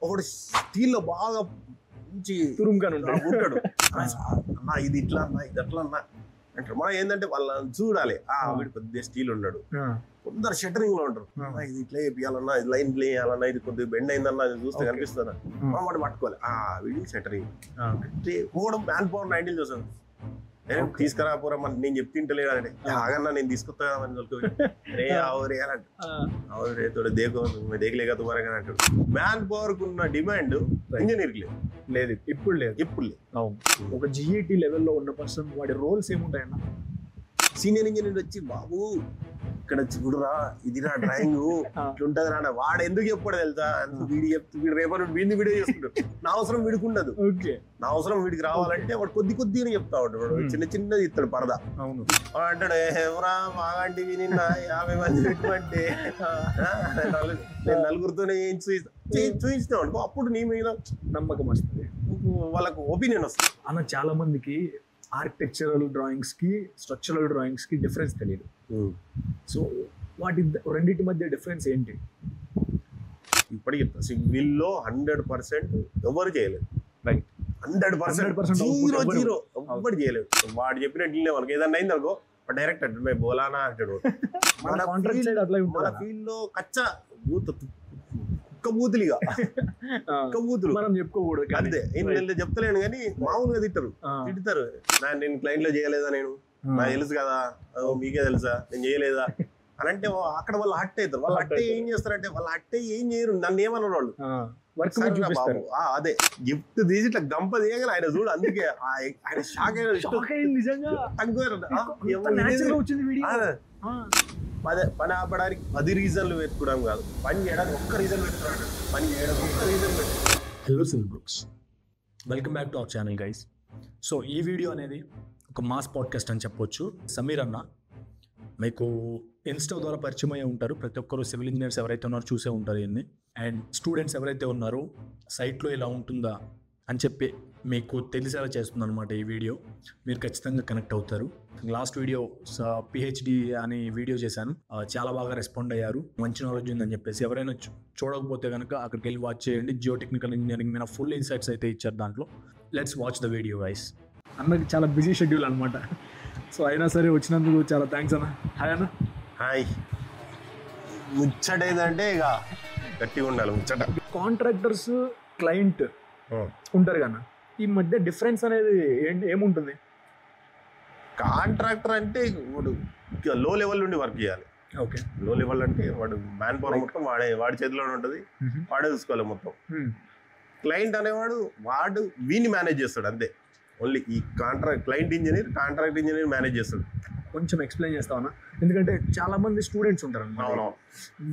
ఒకడు స్టీల్లో బాగా మంచి తురుముగానే ఉంటాడు. అన్నా ఇది ఇట్లా అన్నా ఇది అట్లా అన్నా అంటారు. మనం ఏంటంటే వాళ్ళని చూడాలి, వీడు కొద్దిగా స్టీల్ ఉన్నాడు. కొందరు షట్టరింగ్ లో ఉంటారు, ఇది ఇట్లా వేయాలన్నా ఇది లైన్ ప్లే చేయాలన్నా ఇది కొద్దిగా బెండ్ అయిందన్నా చూస్తే కనిపిస్తుందా, మనం వాడు పట్టుకోవాలి వీడి షట్టరింగ్ పోవడం మ్యాన్ పవర్ 90 చూసాను. తీసుకురా పోరా నేను చెప్తింటలేడు అంటే ఆగన్నా నేను తీసుకొస్తామని దేకలేక తుమారగా అంటాడు. మ్యాన్ పవర్ కు ఉన్న డిమాండ్ ఇంజనీర్ లేదు, ఇప్పుడు లేదు. ఒక జిఏటి లెవెల్లో ఉన్న పర్సన్ వాడి రోల్స్ ఏముంటాయన్న? సీనియర్ ఇంజనీర్ వచ్చి బాబు ఇక్కడ చూడరా ఇది నా డ్రాయింగ్ ఇట్లుంటది రా, వాడు ఎందుకు చెప్పాడు తెలుసా, వీడు రేపటి వీడిని వీడియో చేసుకుంటాడు. నా అవసరం వీడికి ఉండదు, నా అవసరం వీడికి రావాలంటే వాడు కొద్దిగానే చెప్తా ఉంటాడు, చిన్నది ఇస్తాడు పరదా. అంటాడు ఎవరా మాగాంటివి నిన్న 50 మంది పెట్టుకుంటే నేను నలుగురితోనే చూపిస్తాం అనుకో, అప్పుడు నీ మీద నమ్మకం వస్తుంది, వాళ్ళకు ఒపీనియన్ వస్తుంది. అన్న చాలా మందికి ఆర్కిటెక్చరల్ డ్రాయింగ్స్ కి స్ట్రక్చరల్ డ్రాయింగ్స్ కి డిఫరెన్స్ తెలియదు. సో వాటి రెండింటి మధ్య డిఫరెన్స్ ఏంటి? ఇప్పటికి సివిల్లో 100% ఎవరు చేయలేదు. రైట్, 100% 0 ఎవరు చేయలేదు. వాడు చెప్పినట్టు వాళ్ళకి ఏదన్నా అయింది అనుకో డైరెక్ట్ అంటే బోలానా అంటాడు. మన ఫీల్డ్ లో కచ్చా బూతులుగా బూతులు మనం చెప్పుకోకూడదు అంతే. నేను చెప్తలేను కానీ మామూలుగా తిడతారు. నేను క్లయింట్ లో చేయలేదా, నేను నాకు తెలుసు కదా, మీకే తెలుసా నేను చేయలేదా అని అంటే అక్కడ వాళ్ళు హట్ అవుతారు. వాళ్ళు హట్ ఏం చేస్తారంటే వాళ్ళు హట్ ఏం చేయరు, నన్ను ఏమన్నారు వాళ్ళు బాబు అదే గిఫ్ట్ తీసి ఇట్లా గంప తీయగానే ఆయన చూడు, అందుకే ఆయన షాక్ అదే పని ఆపడానికి 10 రీజన్లు వెతుకోవడం కాదు, పని చేయడానికి ఒక్క రీజన్ వెతుకున్నాడు, పని చేయడానికి ఒక్క రీజన్ వెతుకున్నాడు. Hello Civil Brooks, welcome back to our channel guys. So ఈ వీడియో అనేది ఒక మాస్ పాడ్కాస్ట్ అని చెప్పొచ్చు. సమీర్ అన్న మీకు ఇన్స్టా ద్వారా పరిచయం అయ్యే ఉంటారు, ప్రతి ఒక్కరు సివిల్ ఇంజనీర్స్ ఎవరైతే ఉన్నారో చూసే ఉంటారు ఇవన్నీ. అండ్ స్టూడెంట్స్ ఎవరైతే ఉన్నారో సైట్లో ఇలా ఉంటుందా అని చెప్పి మీకు తెలిసేలా చేస్తుంది అనమాట ఈ వీడియో. మీరు ఖచ్చితంగా కనెక్ట్ అవుతారు. లాస్ట్ వీడియో పిహెచ్డి అని వీడియో చేశాను, చాలా బాగా రెస్పాండ్ అయ్యారు, మంచి నాలెడ్జ్ ఉందని చెప్పేసి. ఎవరైనా చూడకపోతే కనుక అక్కడికి వెళ్ళి వాచ్ చేయండి. జియో టెక్నికల్ ఇంజనీరింగ్ మీద ఫుల్ ఇన్సైట్స్ అయితే ఇచ్చారు దాంట్లో. Let's watch the video guys. అన్నకి చాలా బిజీ షెడ్యూల్ అనమాట, సో అయినా సరే వచ్చినందుకు చాలా థ్యాంక్స్ అన్న. హాయ్ అన్న. హాయ్. ముచ్చట ఏంటంటే ఇక గట్టిగా ఉండాలి ముచ్చట. కాంట్రాక్టర్స్ క్లయింట్ ఉంటారు కదా, ఈ మధ్య డిఫరెన్స్ అనేది ఏముంటుంది? కాంట్రాక్టర్ అంటే వాడు లో లెవెల్ నుండి వర్క్ చేయాలి. ఓకే, లో లెవెల్ అంటే వాడు మ్యాన్ పవర్ మొత్తం వాడి చేతిలోనే ఉంటుంది, వాడే చూసుకోవాలి మొత్తం. క్లయింట్ అనేవాడు వాడు వీని మేనేజ్ చేస్తాడు అంతే. ఓన్లీ ఈ client engineer contract engineer manage చేస్తాడు. కొంచెం ఎక్స్ప్లెయిన్ చేస్తావా? ఎందుకంటే చాలా మంది స్టూడెంట్స్ ఉంటారు,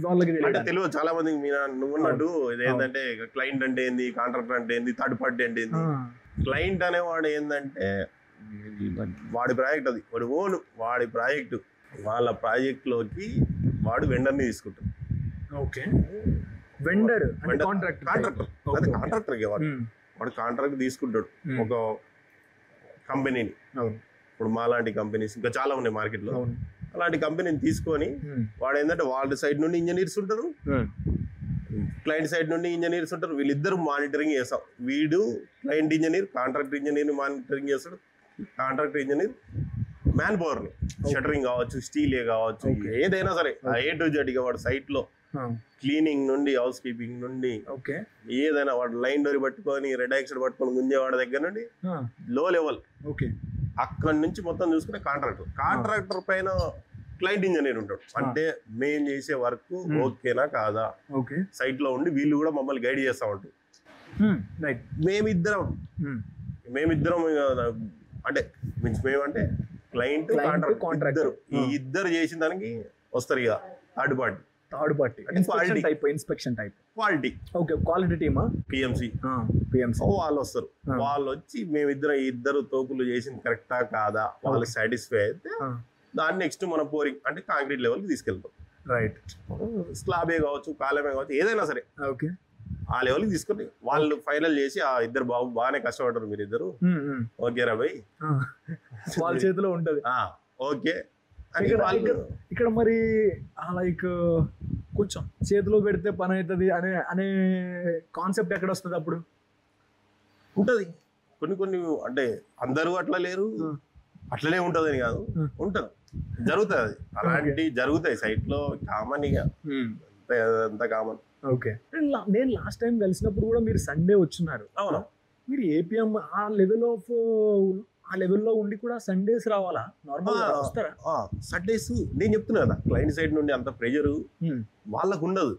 వాళ్ళకి తెలియదు చాలా మందికి. నువ్వు అన్నట్టు ఇదేంటంటే క్లయింట్ అంటే ఏంది, కాంట్రాక్టర్ అంటే ఏంది, థర్డ్ పార్టీ అంటే ఏంది. క్లయింట్ అనేవాడు ఏంటంటే వాడి ప్రాజెక్ట్, అది వాడు ఓన్ వాడి ప్రాజెక్టు, వాళ్ళ ప్రాజెక్ట్ లోకి వాడు వెండర్ని తీసుకుంటాడు. Okay, vendor contractor. అది కాంట్రాక్టర్ వాడు కాంట్రాక్ట్ తీసుకుంటాడు ఒక కంపెనీని. ఇప్పుడు మాలాంటి కంపెనీస్ ఇంకా చాలా ఉన్నాయి మార్కెట్లో. అలాంటి కంపెనీని తీసుకొని వాడు ఏంటంటే వాళ్ళ సైడ్ నుండి ఇంజనీర్స్ ఉంటారు, క్లయింట్ సైడ్ నుండి ఇంజనీర్స్ ఉంటారు. వీళ్ళిద్దరు మానిటరింగ్ చేస్తాం. వీడు client engineer contract engineer monitoring చేస్తాడు. కాంట్రాక్ట్ ఇంజనీర్ మ్యాన్ పవర్ని, షటరింగ్ కావచ్చు, స్టీలే కావచ్చు, ఏదైనా సరే A to Z. వాడు సైట్ లో క్లీనింగ్ నుండి హౌస్ కీపింగ్ నుండి ఏదైనా వాడు లైన్ డోర్ పట్టుకొని రెడ్ యాక్సిడ్ పట్టుకొని గుంజేవాడి దగ్గర నుండి లో లెవెల్ అక్కడి నుంచి మొత్తం చూసుకునే కాంట్రాక్టర్ పైన క్లయింట్ ఇంజనీర్ ఉంటాడు. అంటే మేము చేసే వర్క్ ఓకేనా కాదా, సైట్ లో ఉండి వీళ్ళు కూడా మమ్మల్ని గైడ్ చేస్తా ఉంటారు. మేమిద్దరం అంటే మేమంటే క్లయింట్ కాంట్రాక్ట్ ఈ ఇద్దరు చేసిన దానికి వస్తారు ఇక third party inspection type quality. Okay, quality టీమా, పిఎంసి వాళ్ళు వస్తారు. వాళ్ళు వచ్చి మేమిద్దరం ఇద్దరు తోపులు చేసింది కరెక్టా కాదా, వాళ్ళు సాటిస్ఫై అయితే దాన్ని నెక్స్ట్ మనం పోరింగ్ అంటే కాంక్రీట్ లెవెల్కి తీసుకెళ్తాం. రైట్, స్లాబే కావచ్చు, కాలమే కావచ్చు, ఏదైనా సరే ఓకే ఆ లెవెల్కి తీసుకొని వాళ్ళు ఫైనల్ చేసి ఆ ఇద్దరు బాగానే కష్టపడ్డారు మీరు ఇద్దరు, ఓకే రా భయ్ వాళ్ళ చేతిలో ఉంటది. ఓకే ఇక్కడ మరి లైక్ కొంచెం చేతిలో పెడితే పని అవుతుంది అనే అనే కాన్సెప్ట్ ఎక్కడ వస్తుంది అప్పుడు? ఉంటది కొన్ని అంటే అందరూ అట్లా లేరు, అట్లనే ఉంటదని కాదు, ఉంటది, జరుగుతుంది అది. అలాంటివి జరుగుతాయి సైట్ లో, కామన్ ఇక అంత కామన్. ఓకే. నేను లాస్ట్ టైం కలిసినప్పుడు కూడా మీరు సండే వచ్చున్నారు. అవును. మీరు ఏపీఎం ఆ లెవెల్లో ఉండి కూడా సండేస్ రావాలా? నార్మల్ వస్తారా? సండేస్ నేను చెప్తున్నా కదా, క్లయింట్ సైడ్ నుండి అంత ప్రెషర్ వాళ్ళకు ఉండదు.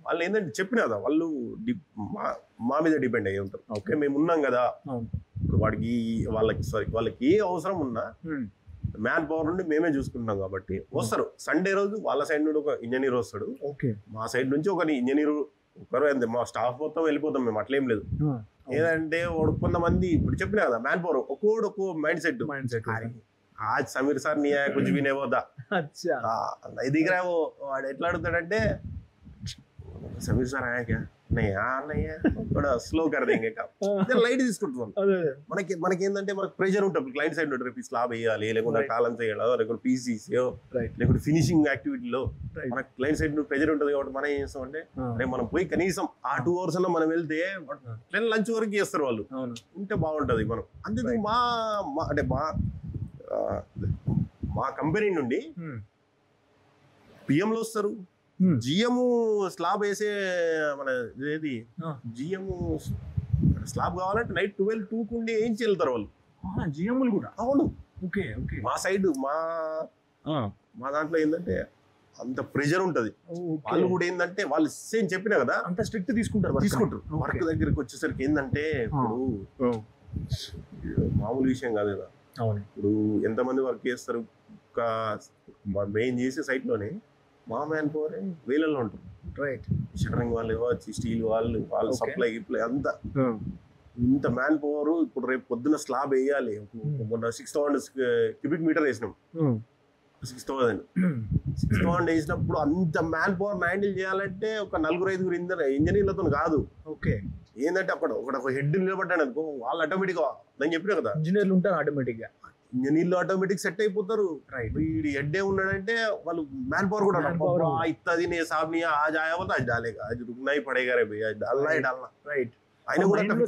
వాళ్ళు ఏంటంటే చెప్పిన కదా, వాళ్ళు మా మీద డిపెండ్ అయ్యి ఉంటారు. ఓకే, మేము ఉన్నాం కదా, ఇప్పుడు వాళ్ళకి ఏ అవసరం ఉన్నా మ్యాన్ పవర్ నుండి మేమే చూసుకుంటాం కాబట్టి వస్తారు. సండే రోజు వాళ్ళ సైడ్ నుండి ఒక ఇంజనీర్ వస్తాడు, మా సైడ్ నుంచి ఒక ఇంజనీర్, ఒకరు అంతే, మా స్టాఫ్ మొత్తం వెళ్ళిపోతాం మేము, అట్లేం లేదు. ఏదంటే కొంతమంది ఇప్పుడు చెప్పిన కదా, మ్యాన్ పవర్ ఒక్కోడు ఒక్కో మైండ్ సెట్. आज समीर सर नहीं आया, कुछ भी नहीं होता। अच्छा, नहीं दिख रहा है वो, ఎట్లా అడుగుతాడంటే సమీర్ సార్ ఆయా క్యా नहीं यार नहीं है, थोड़ा स्लो कर देंगे काम, లైట్ తీసుకుంటాం. మనకి ఏంటంటే మనకు ప్రెషర్ ఉంటుంది క్లయింట్ సైడ్ నుండి, రేపు స్లాబ్ వేయాలి, లేకుంటే కాలం చేయాలి, లేకుంటే పీసీసీయో లేకుంటే ఫినిషింగ్ యాక్టివిటీలో మనకు క్లయింట్ సైడ్ నుండి ప్రెషర్ ఉంటుంది. కాబట్టి మనం ఏం చేస్తామంటే రేపు మనం పోయి కనీసం ఆ 2 hours అన్న మనం వెళ్తే లంచ్ వరకు చేస్తారు వాళ్ళు, ఉంటే బాగుంటది. మనం అందుకు అంటే మా కంపెనీ నుండి పిఎంలో వస్తారు, జిఎం స్లాబ్ వేసే మన ఏది జిఎం స్లాబ్ కావాలంటే నైట్ 12-2 కుండి ఏం వెళ్తారు వాళ్ళు, జిఎంలు కూడా. అవును, ఓకే ఓకే. మా సైడ్ మా దాంట్లో ఏంటంటే అంత ప్రెషర్ ఉంటది. వాళ్ళు కూడా ఏంటంటే వాళ్ళు సేమ్ చెప్పినా కదా, అంత స్ట్రిక్ట్ తీసుకుంటారు. వర్క్ దగ్గరికి వచ్చేసరికి ఏంటంటే ఇప్పుడు మామూలు విషయం కాదు కదా. ఇప్పుడు ఎంతమంది వర్క్ చేస్తారు, మెయిన్ చేసే సైట్ లోనే మా మ్యాన్ పవర్ వేలల్లో ఉంటుంది. రైట్, షటరింగ్ వాళ్ళు ఇవ్వచ్చు, స్టీల్ వాళ్ళు సప్లై గిప్లై అంతా, ఇంత మ్యాన్ పవర్. ఇప్పుడు రేపు పొద్దున స్లాబ్ వేయాలి, మొన్న 6000 క్యూబిక్ మీటర్ వేసినాం, 6000 వేసినప్పుడు అంత మ్యాన్ పవర్ హ్యాండిల్ చేయాలంటే ఒక 4-5 ఇంజనీర్లతో కాదు. ఓకే, ఏంటంటే ఒక హెడ్ నిలబడ్డాడు అనుకో, వాళ్ళు ఆటోమేటిక్ గా, నేను చెప్పినా కదా, ఇంజనీర్లు ఉంటారు ఆటోమేటిక్ గా, ఇంజనీర్లు ఆటోమేటిక్ సెట్ అయిపోతారు. వీడి హెడ్ ఉన్నాడంటే వాళ్ళు మ్యాన్ పవర్ కూడా ఇత్తది నే సాబ్ నీ ఆజ్ ఆయా హోతా ఆజ్ డాలేగా, ఆజ్ రుకనా హీ పడేగా రే భయ్యా, డాల్నా హీ డాల్నా. రైట్, ఆయన కూడా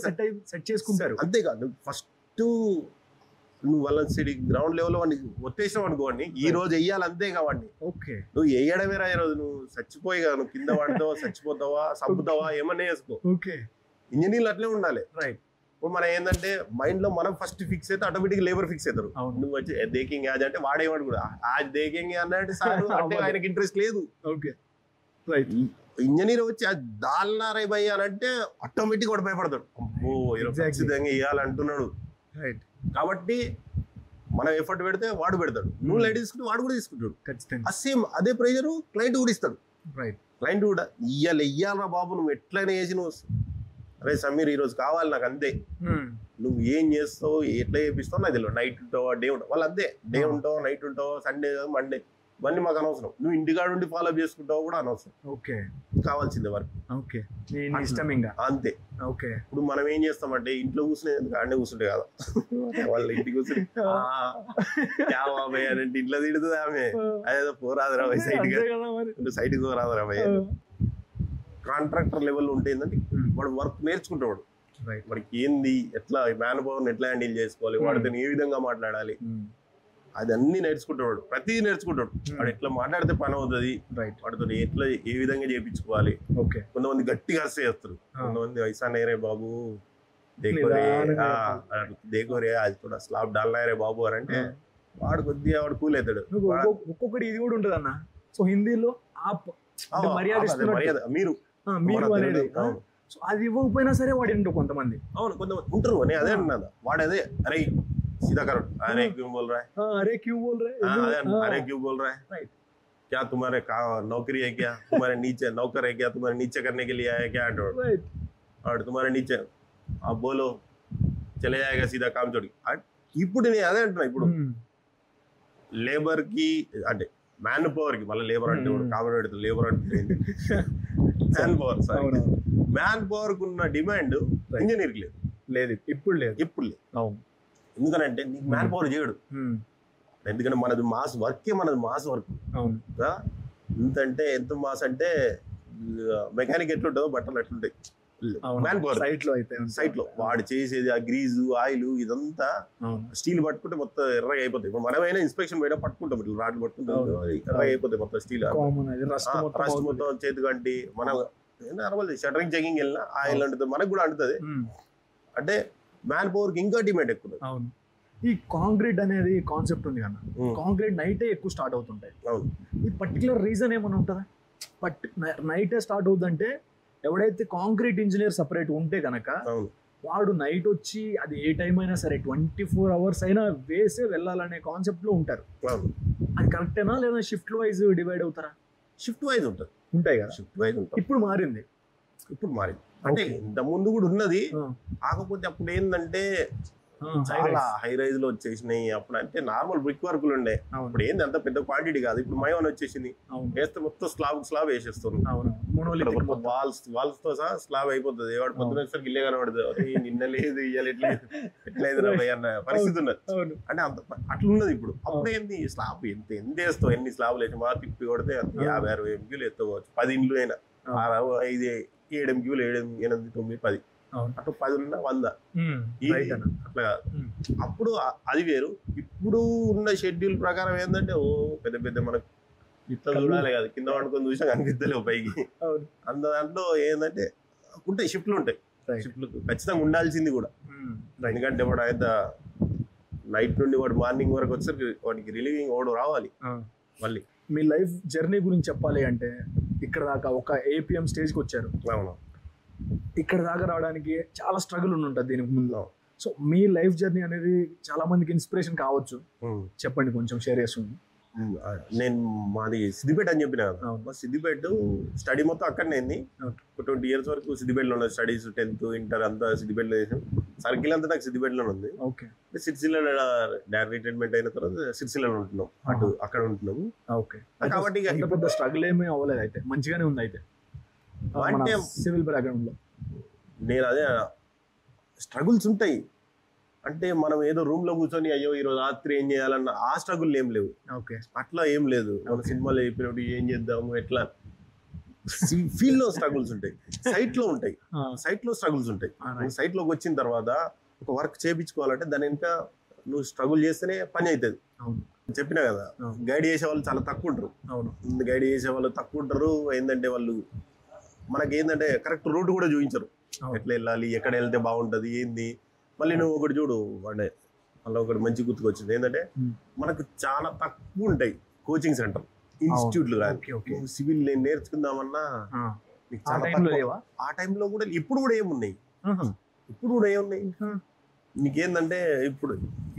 సెట్ చేసుకుంటారు. అంతేకాదు, ఫస్ట్ నువ్వు వాళ్ళ గ్రౌండ్ లెవెల్ వాడిని ఒత్తేసావు అనుకోండి, ఈ రోజు వెయ్యాలి అంతే కావండి. ఓకే, నువ్వు వేయడమే రా, ఈ రోజు నువ్వు చచ్చిపోయి కదా, నువ్వు కింద పడతావా, చచ్చిపోతావా, సంపుతావా, ఏమన్నా వేసుకో. ఓకే, ఇంజనీర్లు అట్లే ఉండాలి. రైట్, ఇప్పుడు మనం ఏంటంటే మైండ్ లో మనం ఫస్ట్ ఫిక్స్ అయితే ఆటోమేటిక్ లేబర్ ఫిక్స్ అవుతారు. నువ్వు వచ్చి దేకింగ్ యాజ్ అంటే వాడేవాడు కూడా ఆజ్ దేకింగ్ అన్నట్టు సార్ అంటే ఆయనకి ఇంట్రెస్ట్ లేదు. ఓకే, రైట్, ఇంజనీర్ వచ్చి అది దాల్నారే భయ్ అని అంటే ఆటోమేటిక్ వాడు భయపడతాడు, అమ్మో ఖచ్చితంగా వేయాలంటున్నాడు. రైట్, కాబట్టి మనం ఎఫర్ట్ పెడితే వాడు పెడతాడు, నువ్వు లైట్ తీసుకుంటే వాడు కూడా తీసుకుంటాడు. ఖచ్చితంగా సేమ్ అదే ప్రెషర్ క్లయింట్ కూడా ఇస్తాడు. రైట్, క్లయింట్ కూడా ఇయ్యాలరా బాబు, నువ్వు ఎట్లయినా వేసి నువ్వు, అరే సమీర్ ఈ రోజు కావాలి నాకు అంతే, నువ్వు ఏం చేస్తావు, ఎట్లా చేపిస్తావు నాకు తెలియదు, నైట్ ఉంటావా డే ఉంటావు, వాళ్ళు అంతే, డే ఉంటావు నైట్ ఉంటావు, సండే మండే, ఇవన్నీ మాకు అనవసరం, నువ్వు ఇంటికాడ ఉండి ఫాలో చేసుకుంటావు కూడా అనవసరం. ఓకే, కావాల్సిందే వర్క్. ఓకే, ఇష్టం ఇంకా అంతే. ఓకే, ఇప్పుడు మనం ఏం చేస్తామంటే ఇంట్లో కూర్చునే ఆడనే కూర్చుంటే కదా, వాళ్ళ ఇంటికి కూర్చుని బాబాయ్ అంటే ఇంట్లో తిడుతుంది ఆమె, అదేదో పోరాదురా భయ్ సైట్కి పోరాదురా భయ్. కాంట్రాక్టర్ లెవెల్ ఉంటే ఏంటంటే వాడు వర్క్ నేర్చుకుంటాడు, వాడికి ఏంది, ఎట్లా మ్యాన్ పవర్ ఎట్లా హ్యాండిల్ చేసుకోవాలి, వాడితో ఏ విధంగా మాట్లాడాలి, అది అన్ని నేర్చుకుంటాడు, ప్రతిదీ నేర్చుకుంటాడు. వాడు ఎట్లా మాట్లాడితే పని అవుతుంది, వాడితో ఎట్లా ఏ విధంగా చేయించుకోవాలి. ఓకే, కొంతమంది గట్టిగా అర్స్ చేస్తారు, కొంతమంది వయసానే రే బాబు దేకోరే అది కూడా స్లాబ్ డాల్నా రే బాబు అని అంటే వాడు కొద్దిగా వాడు కూల్ అవుతాడు. ఒక్కొక్కటి ఇది కూడా ఉంటుంది అన్న. సో హిందీలో మర్యాద మీరు అనేది అది ఇవ్వకపోయినా సరే వాడి కొంతమంది, అవును కొంతమంది ఉంటారు అని అదే అన్నది, వాడు అదే అరే सीधा करो, अरे क्यों बोल रहा है, अरे क्यों बोल रहे हैं, अरे क्यों बोल रहा है, राइट, क्या तुम्हारे नौकरी है क्या, तुम्हारे नीचे नौकर है क्या, तुम्हारे नीचे करने के लिए आया क्या, राइट, और तुम्हारे नीचे आप बोलो चले जाएगा सीधा काम छोड़. ఇప్పుడు నేను అదే అంటున్నా, ఇప్పుడు లేబర్ కి అంటే మ్యాన్ పవర్ కి, మళ్ళీ లేబర్ అంటే కామన్ పెడుతుంది, లేబర్ అంటే man power, sorry man power కు ఉన్న డిమాండ్ ఇంజనీర్ కి లేదు, ఇప్పుడు లేదు. అవును, ఎందుకనంటే నీకు మ్యాన్ పవర్ చేయడు, ఎందుకంటే మనది మాస్ వర్కే, మనది మాస్ వర్క్. అవును, అంటే ఎంత మాస్ అంటే మెకానిక్ ఎట్లుంటుందో బట్టలు అట్లుంటాయి. మ్యాన్ పవర్ సైట్ లో వాడు చేసేది ఆ గ్రీజు ఆయిల్ ఇదంతా స్టీల్ పట్టుకుంటే మొత్తం ఎర్రగా అయిపోతాయి. ఇప్పుడు మనమైనా ఇన్స్పెక్షన్ పోయినా పట్టుకుంటాం, ఇట్లా రాడ్లు పట్టుకుంటాం, ఎర్రగా అయిపోతాయి మొత్తం స్టీల్ రస్ట్ మొత్తం చేతి కంటి. మనం నార్మల్ షటరింగ్ చెకింగ్ వెళ్ళినా ఆయిల్ అంటుంది, మనకు కూడా అంటుతుంది. అంటే మ్యాన్ పవర్ కి ఇంకా డిమాండ్ ఎక్కువ. అవును. ఈ కాంక్రీట్ అనేది కాన్సెప్ట్ ఉంది కదా, కాంక్రీట్ నైటే ఎక్కువ స్టార్ట్ అవుతుంటాయి. అవును. ఈ పర్టికులర్ రీజన్ ఏమైనా ఉంటుందా? నైటే స్టార్ట్ అవుతుందంటే ఎవడైతే కాంక్రీట్ ఇంజనీర్ సపరేట్ ఉంటే కనుక వాడు నైట్ వచ్చి అది ఏ టైం అయినా సరే 24 hours అయినా వేసే వెళ్ళాలనే కాన్సెప్ట్ లో ఉంటారు. అది కరెక్టేనా లేదా షిఫ్ట్ వైజ్ డివైడ్ అవుతారా? షిఫ్ట్ వైజ్ ఉంటుంది, ఉంటాయి కదా. షిఫ్ట్ వైజ్ ఉంటుంది. ఇప్పుడు మారింది అంటే ఇంత ముందు కూడా ఉన్నది. కాకపోతే అప్పుడు ఏంటంటే చాలా హై రైజ్ లో వచ్చేసినాయి. అప్పుడు అంటే నార్మల్ బ్రిక్ వర్క్లు ఉండే. ఇప్పుడు ఏంది అంత పెద్ద క్వాంటిటీ కాదు. ఇప్పుడు మయోన్ వచ్చేసింది, వేస్తే మొత్తం స్లాబ్ వేసేస్తుంది. వాల్స్ తో సహా స్లాబ్ అయిపోతుంది. వాడు పొద్దున వచ్చేసరికి ఇల్లే కనబడుతుంది, నిన్న లేదు ఇయ్యాలి ఎట్లేదు అన్న పరిస్థితి ఉన్నది. అంటే అంత అట్లున్నది ఇప్పుడు. అప్పుడు ఏంది స్లాబ్ ఎంత వేస్తావు, ఎన్ని స్లాబ్లు వేసి మా తిప్పి కొడితే 50-60 MQలు ఎత్తుకోవచ్చు. 10 ఇండ్లు అయినా 7 MQలు 7, 8, 9, 10 అటు 10 ఉన్నా 100 అట్లా. అప్పుడు అది వేరు. ఇప్పుడు ఉన్న షెడ్యూల్ ప్రకారం ఏంటంటే పెద్ద పెద్ద మనకు ఇట్లా చూడాలి కదా, కింద పడుకొని చూసినా కనిపిస్తలేవు పైకి. అంత దాంట్లో ఏంటంటే ఉంటాయి షిఫ్ట్లు ఉంటాయి. షిఫ్ట్లు ఖచ్చితంగా ఉండాల్సింది కూడా. ఎందుకంటే వాడు అయితే నైట్ నుండి వాడు మార్నింగ్ వరకు వచ్చేసరికి వాడికి రిలీవింగ్ వాడు రావాలి. మళ్ళీ మీ లైఫ్ జర్నీ గురించి చెప్పాలి అంటే ఇక్కడ దాకా ఒక APM స్టేజ్కి వచ్చారు. అవును. ఇక్కడ దాకా రావడానికి చాలా స్ట్రగుల్ ఉంటుంది దీనికి ముందు. సో మీ లైఫ్ జర్నీ అనేది చాలా మందికి ఇన్స్పిరేషన్ కావచ్చు. చెప్పండి, కొంచెం షేర్ చేస్తుంది. నేను మాది సిద్దిపేట అని చెప్పిన కదా. సిద్దిపేట స్టడీ మొత్తం అక్కడనే అయింది. 20 years వరకు సిద్దిపేటలో ఉన్నది. స్టడీస్ 10th, ఇంటర్ అంతా సిద్దిపేటలో చేసాం. సర్కిల్ అంతా నాకు సిద్దిపేటలో ఉంది. సిరిసిల్లలో రిటైర్మెంట్ అయిన తర్వాత సిరిసిల్లలో ఉంటున్నాం, అక్కడ ఉంటున్నాము. కాబట్టి పెద్ద స్ట్రగుల్ ఏమీ అవ్వలేదు, అయితే మంచిగానే ఉంది. అయితే అంటే సివిల్ బ్యాక్గ్రౌండ్ లో నేను అదే స్ట్రగుల్స్ ఉంటాయి. అంటే మనం ఏదో రూమ్ లో కూర్చొని అయ్యో ఈరోజు రాత్రి ఏం చేయాలన్న ఆ స్ట్రగుల్ ఏం లేవు. అట్లా ఏం లేదు. మన సినిమాలో చెప్పినప్పుడు ఏం చేద్దాము ఎట్లా ఫీల్డ్ లో స్ట్రగుల్స్ ఉంటాయి, సైట్ లో ఉంటాయి. సైట్ లో స్ట్రగుల్స్ ఉంటాయి. సైట్ లోకి వచ్చిన తర్వాత ఒక వర్క్ చేయించుకోవాలంటే దాని ఇంకా నువ్వు స్ట్రగుల్ చేస్తేనే పని అవుతుంది. చెప్పినా కదా, గైడ్ చేసే వాళ్ళు చాలా తక్కువ ఉంటారు. గైడ్ చేసే వాళ్ళు తక్కువ ఉంటారు. ఏంటంటే వాళ్ళు మనకి ఏంటంటే కరెక్ట్ రూట్ కూడా చూపించరు, ఎట్లా వెళ్ళాలి, ఎక్కడ వెళ్తే బాగుంటది ఏంది. మళ్ళీ నువ్వు ఒకటి చూడు, అంటే మళ్ళీ ఒకటి మంచి గుర్తుకొచ్చింది ఏంటంటే మనకు చాలా తక్కువ ఉంటాయి కోచింగ్ సెంటర్, ఇన్స్టిట్యూట్లు కానీ. సివిల్ నేను నేర్చుకుందామన్నా చాలా తక్కువ. ఆ టైంలో కూడా ఇప్పుడు కూడా ఏమున్నాయి, నీకేందంటే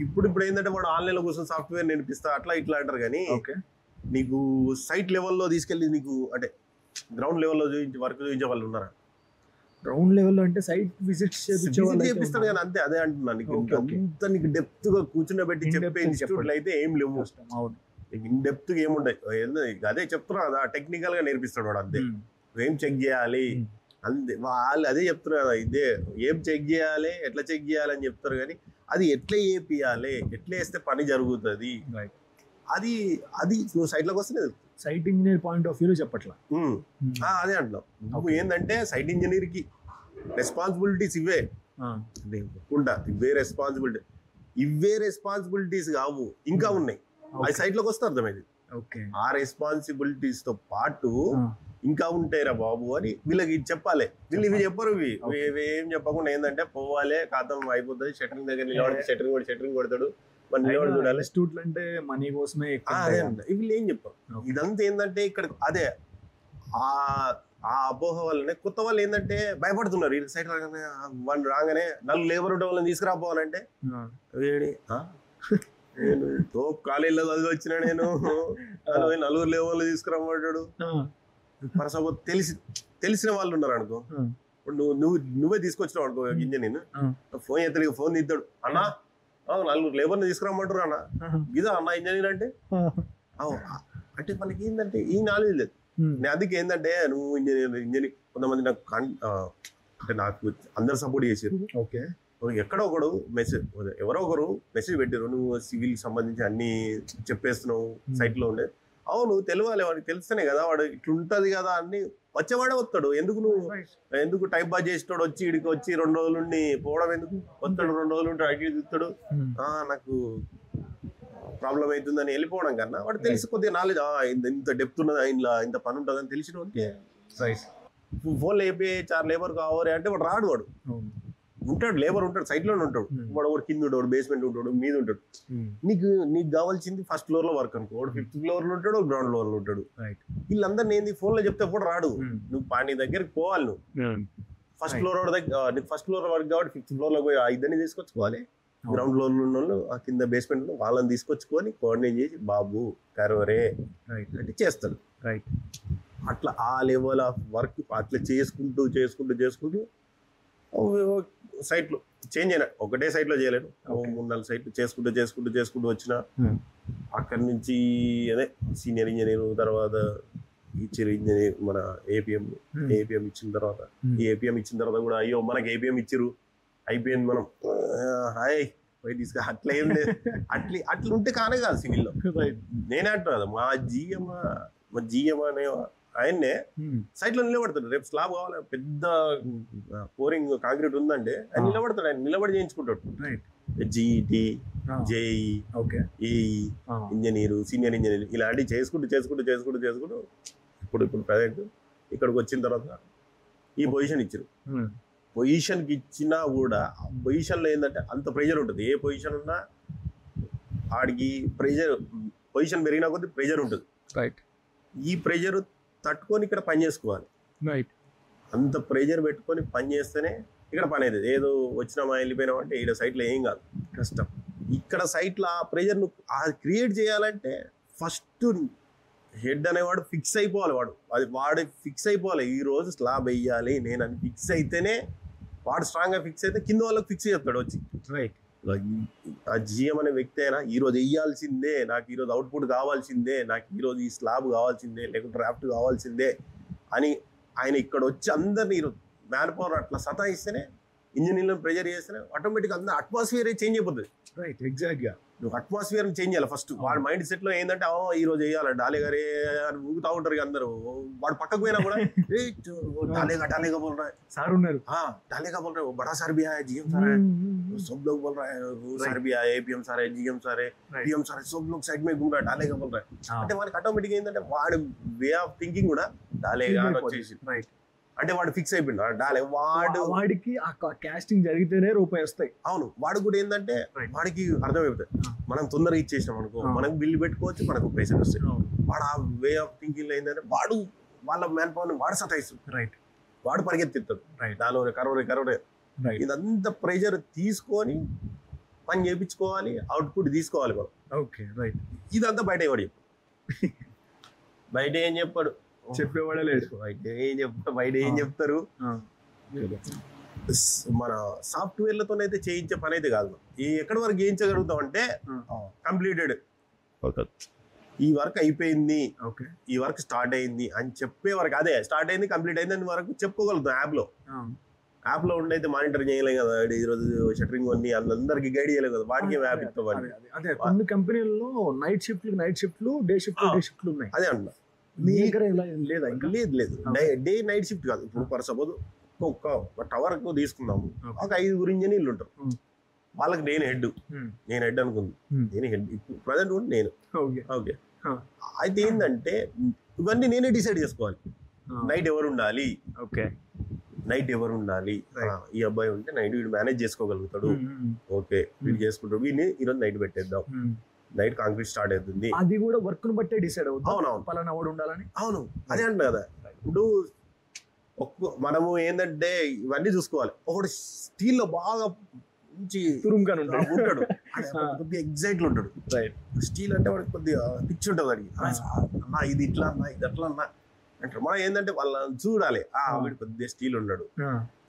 ఇప్పుడు ఏంటంటే వాడు ఆన్లైన్ లో కూర్చొని సాఫ్ట్వేర్ నేర్పిస్తా అట్లా ఇట్లా అంటారు. కానీ నీకు సైట్ లెవెల్లో తీసుకెళ్ళి నీకు అంటే గ్రౌండ్ లెవెల్లో వర్క్ చూపించే వాళ్ళు ఉన్నారా? గ్రౌండ్ లెవెల్లో అంటే సైట్ విజిట్ చేపిస్తాడు కానీ అంతే. అదే అంటున్నాను, నీకు డెప్త్ గా కూర్చుండబెట్టి చెప్పే ఇన్స్టిట్యూట్లు అయితే ఏం లేవు. ఇన్ డెప్త్ గా ఏముంటాయి. అదే చెప్తున్నా కదా, టెక్నికల్ గా నేర్పిస్తాడు వాడు. అంతే, ఏం చెక్ చేయాలి అంతే. వాళ్ళు అదే చెప్తున్నారు కదా, ఇదే ఏం చెక్ చేయాలి, ఎట్లా చెక్ చేయాలి అని చెప్తారు. కానీ అది ఎట్లా వేపియాలి, ఎట్లా వేస్తే పని జరుగుతుంది, అది నువ్వు సైట్ లోకి వస్తే site engineer point of view చెప్పట్లా. అదే అంటున్నావు నువ్వు. ఏంటంటే సైట్ ఇంజనీర్ కి రెస్పాన్సిబిలిటీస్ ఇవే రెస్పాన్సిబిలిటీస్ కావు, ఇంకా ఉన్నాయి. అది సైట్ లోకి వస్తే అర్థమైంది. ఆ రెస్పాన్సిబిలిటీస్ తో పాటు ఇంకా ఉంటాయిరా బాబు అని వీళ్ళకి చెప్పాలి. వీళ్ళు ఇవి చెప్పరు. ఇవి ఏం చెప్పకుండా ఏంటంటే పోవాలి, ఖాతం అయిపోతుంది, షటరింగ్ దగ్గర నిలబడి షటరింగ్ కొడతాడు, చూడాలి. ఇన్స్టిట్యూట్లు అంటే మనీ కోసమే. వీళ్ళు ఏం చెప్పారు. ఇదంతా ఏంటంటే ఇక్కడ అదే ఆ అపోహ వల్లనే కొత్త వాళ్ళు ఏంటంటే భయపడుతున్నారు. ఈ సైడ్ రాగానే వాళ్ళు రాగానే 4 లేబర్ ఉంటే వాళ్ళని తీసుకురాపోవాలంటే కాలేజీలో చదివి వచ్చిన నేను 4 లేబర్లు తీసుకురామంటాడు. ఫర్ సపోజ్ తెలిసిన వాళ్ళు ఉన్నారు అనుకో, ఇప్పుడు నువ్వే తీసుకొచ్చినావు అనుకో ఇంజనీర్, ఫోన్ ఎత్తడికి ఫోన్ తీద్దాడు, అన్నా 4 లేబర్ని తీసుకురామంటారు అన్న, ఇదా అన్న ఇంజనీర్ అంటే. అంటే మనకి ఏంటంటే ఈ నాలెడ్జ్ లేదు. అందుకే ఏంటంటే నువ్వు ఇంజనీర్ కొంతమంది నాకు అందరు సపోర్ట్ చేసారు. ఎక్కడో ఒకడు ఎవరో ఒకరు మెసేజ్ పెట్టారు, నువ్వు సివిల్ సంబంధించి అన్ని చెప్పేస్తున్నావు సైట్ లో ఉండే, అవును తెలియాలి, వాడికి తెలిస్తేనే కదా వాడు ఇట్లుంటది కదా అని వచ్చేవాడే వస్తాడు. ఎందుకు టైం పాస్ చేసేటోడు వచ్చి ఇడికి వచ్చి 2 రోజుల నుండి పోవడం ఎందుకు? వస్తాడు 2 రోజులు ఉంటాడు, అడిగి చూస్తాడు, నాకు ప్రాబ్లం అవుతుందని వెళ్ళిపోవడం కన్నా వాడు తెలిసి కొద్దిగా నాలెడ్జ్ ఇంత డెప్త్ ఉన్నది, ఇంత పని ఉంటుంది అని తెలిసిన వాడికి ఫోన్లో ఏపీ 4 లేబర్ కావాలి అంటే వాడు రాడు. వాడు ఉంటాడు, లేబర్ ఉంటాడు, సైట్ లోనే ఉంటాడు. వాడు ఒకటి కింద ఉంటాడు, బేస్మెంట్ ఉంటాడు, మీద ఉంటాడు. నీకు కావాల్సింది ఫస్ట్ ఫ్లోర్ లో వర్క్ అనుకో, వాడు 5th ఫ్లోర్ లో ఉంటాడు, గ్రౌండ్ ఫ్లోర్ లో ఉంటాడు. వీళ్ళందరినీ ఏంది ఫోన్ లో చెప్తే కూడా రాడు. నువ్వు నీ దగ్గరికి పోవాలి, నువ్వు ఫస్ట్ ఫ్లోర్ దగ్గర ఫస్ట్ ఫ్లోర్ వర్క్ కాబట్టి 5th ఫ్లోర్ లో పోయి ఇద్దరిని తీసుకొచ్చుకోవాలి. గ్రౌండ్ ఫ్లోర్ లో ఉన్న వాళ్ళు ఆ కింద బేస్మెంట్ లో వాళ్ళని తీసుకొచ్చుకొని కోఆర్డినేట్ చేసి బాబు కరోరే అంటే చేస్తాడు. అట్లా ఆ లెవెల్ ఆఫ్ వర్క్ అట్లా చేసుకుంటూ సైట్లు చేంజ్ అయినా, ఒకటే సైట్ లో చేయలేను, 3-4 సైట్లు చేసుకుంటూ వచ్చిన. అక్కడి నుంచి అదే సీనియర్ ఇంజనీర్, తర్వాత ఇచ్చారు ఇంజనీర్ మన ఏపీఎం ఇచ్చిన తర్వాత, ఈ ఏపీఎం ఇచ్చిన తర్వాత కూడా అయ్యో మనకి ఏపీఎం ఇచ్చిరు అయిపోయింది, మనం హాయ్ పోయి తీసుకు అట్లా ఏం లేదు. అట్లా ఉంటే కానే కాదు సివిల్లో. నేనే అంటున్నా మా జిఎం అనే ఆయన్నే సైట్ లో నిలబడతాడు. రేపు స్లాబ్ కావాలి, పెద్ద పోరింగ్ కాంక్రీట్ ఉందంటే ఆయన నిలబడతాడు, ఆయన నిలబడి చేయించుకుంటాడు. GET, JE, AE engineer, senior engineer ఇలాంటివి చేసుకుంటూ ఇప్పుడు ప్రజెంట్ ఇక్కడికి వచ్చిన తర్వాత ఈ పొజిషన్ ఇచ్చారు. పొజిషన్కి ఇచ్చినా కూడా ఆ పొజిషన్లో ఏంటంటే అంత ప్రెషర్ ఉంటుంది. ఏ పొజిషన్ ఉన్నా ఆడికి పొజిషన్ పెరిగినా కొద్ది ప్రెషర్ ఉంటుంది. ఈ ప్రెషర్ తట్టుకొని ఇక్కడ పని చేసుకోవాలి. అంత ప్రెషర్ పెట్టుకొని పని చేస్తేనే ఇక్కడ పని అవుతుంది. ఏదో వచ్చినామా వెళ్ళిపోయినామా అంటే ఇక్కడ సైట్లో ఏం కాదు, కష్టం. ఇక్కడ సైట్లో ఆ ప్రెషర్ నువ్వు క్రియేట్ చేయాలంటే ఫస్ట్ హెడ్ అనేవాడు ఫిక్స్ అయిపోవాలి. వాడు ఫిక్స్ అయిపోవాలి, ఈ రోజు స్లాబ్ వేయాలి నేను అని ఫిక్స్ అయితేనే వాడు స్ట్రాంగ్గా ఫిక్స్ అయితే కింద వాళ్ళకి ఫిక్స్ చేస్తాడు వచ్చి. ఆ జిఎం అనే వ్యక్తి అయినా ఈరోజు వేయాల్సిందే, నాకు ఈరోజు అవుట్పుట్ కావాల్సిందే, నాకు ఈరోజు ఈ స్లాబ్ కావాల్సిందే, లేకుంటే డ్రాఫ్ట్ కావాల్సిందే అని ఆయన ఇక్కడ వచ్చి అందరినీ ఈరోజు మ్యాన్ పవర్ అట్లా సతాయిస్తేనే, ఇంజనీర్లను ప్రెజర్ చేస్తేనే ఆటోమేటిక్గా అందరూ అట్మాస్ఫియర్ చేంజ్ అయిపోతుంది. ఎగ్జాక్ట్గా నువ్వు అట్మాస్ఫియర్ చేంజ్ చేయాలి ఫస్ట్. వాడి మైండ్ సెట్ లో ఏంటంటే ఈ రోజు వేయాలి డాలే గారే అని ఊగుతా ఉంటారు అందరూ. వాడు పక్కకు పోయినా కూడా డాలేగా బోల్ రా సార్ ఉన్నారు, డాలేగా బోల్ రా, బడా సార్ भी आया, जीएम सार है, सब लोग बोल रहा है वो सर भी आया, एपीएम सार है, जीएम सार है, पीएम सार है, सब लोग साइड में घूम रहा है, डालेगा बोल रहा है. అంటే వాడికి ఆటోమేటిక్ ఏంటంటే వాడి వే ఆఫ్ థింకింగ్ కూడా డాలేగా అని వచ్చేసి, అంటే వాడు ఫిక్స్ అయిపోయింది డాలే. వాడికి కాస్టింగ్ జరిగితేనే రూపాయి వస్తాయి. అవును, వాడు కూడా ఏంటంటే వాడికి అర్థమైపోతాయి, మనం తొందరగా ఇచ్చేసాం అనుకో మనకు బిల్లు పెట్టుకోవచ్చు, మనకు పైసలు వస్తాయి. వాడు ఆ వే ఆఫ్ థింకింగ్ లో ఏంటంటే వాడు వాళ్ళ మ్యాన్ పవర్ వాడు సతాయిస్తుంది, వాడు పరిగెత్తిస్తాడు దానిలో కరోరే. ఇదంతా ప్రెషర్ తీసుకొని పని చేయించుకోవాలి, అవుట్పుట్ తీసుకోవాలి మనం. ఇదంతా బయట ఎవడు చెప్పు, బయట ఏం చెప్పాడు, చెప్పేవాడే లేదు. బయట ఏం చెప్తారు, మన సాఫ్ట్వేర్లతోనైతే చేయించే పని అయితే కాదు. ఎక్కడి వరకు చేయించగలుగుతాం అంటే కంప్లీటెడ్, ఈ వర్క్ అయిపోయింది, ఈ వర్క్ స్టార్ట్ అయింది అని చెప్పే వరకు, అదే స్టార్ట్ అయింది కంప్లీట్ అయింది అని వరకు చెప్పుకోగలుగుతాం. యాప్ లో ఉండైతే మానిటర్ చేయలేం కదా, ఈరోజు షట్టరింగ్ అన్ని అందరికి గైడ్ చేయలేం కదా, వాడికి యాప్ ఇస్తాం. అదే కొన్ని కంపెనీల్లో నైట్ షిఫ్ట్లు డే షిఫ్ట్లు ఉన్నాయి. అదే అంటున్నా, లేదు డే నైట్ షిఫ్ట్ కాదు. ఇప్పుడు ఫర్ సపోజ్ ఒక టవర్ తీసుకుందాము, ఒక 5 ఇంజనీర్లు ఉంటారు, వాళ్ళకి నేను హెడ్ అనుకుంది, నేను హెడ్ ఇప్పుడు ప్రజెంట్ కూడా నేను. ఓకే, అయితే ఏంటంటే ఇవన్నీ నేనే డిసైడ్ చేసుకోవాలి. నైట్ ఎవరు ఉండాలి, ఈ అబ్బాయి ఉంటే నైట్ వీడు మేనేజ్ చేసుకోగలుగుతాడు, ఓకే వీడు చేసుకుంటాడు, వీడిని ఈరోజు నైట్ పెట్టేద్దాం, నైట్ కాంక్రీట్ స్టార్ట్ అవుతుంది. అది కూడా వర్క్ ను బట్టే డిసైడ్ అవుతుంది. అవునవును, పలానా వాడు ఉండాలని. అవును, అదే అంట కదా. ఇప్పుడు మనము ఏంటంటే ఇవన్నీ చూసుకోవాలి. ఒకటి స్టీల్ లో బాగా మంచి ఉంటాడు, కొద్దిగా ఎగ్జైట్ లో ఉంటాడు. స్టీల్ అంటే వాడికి కొద్దిగా పిచ్చి ఉంటుంది, వాడికి అన్నా ఇది ఇట్లా అన్నా ఇది అట్లా అన్నా అంటారు. మనం ఏంటంటే వాళ్ళని చూడాలి, వీడు కొద్దిగా స్టీల్ ఉన్నాడు.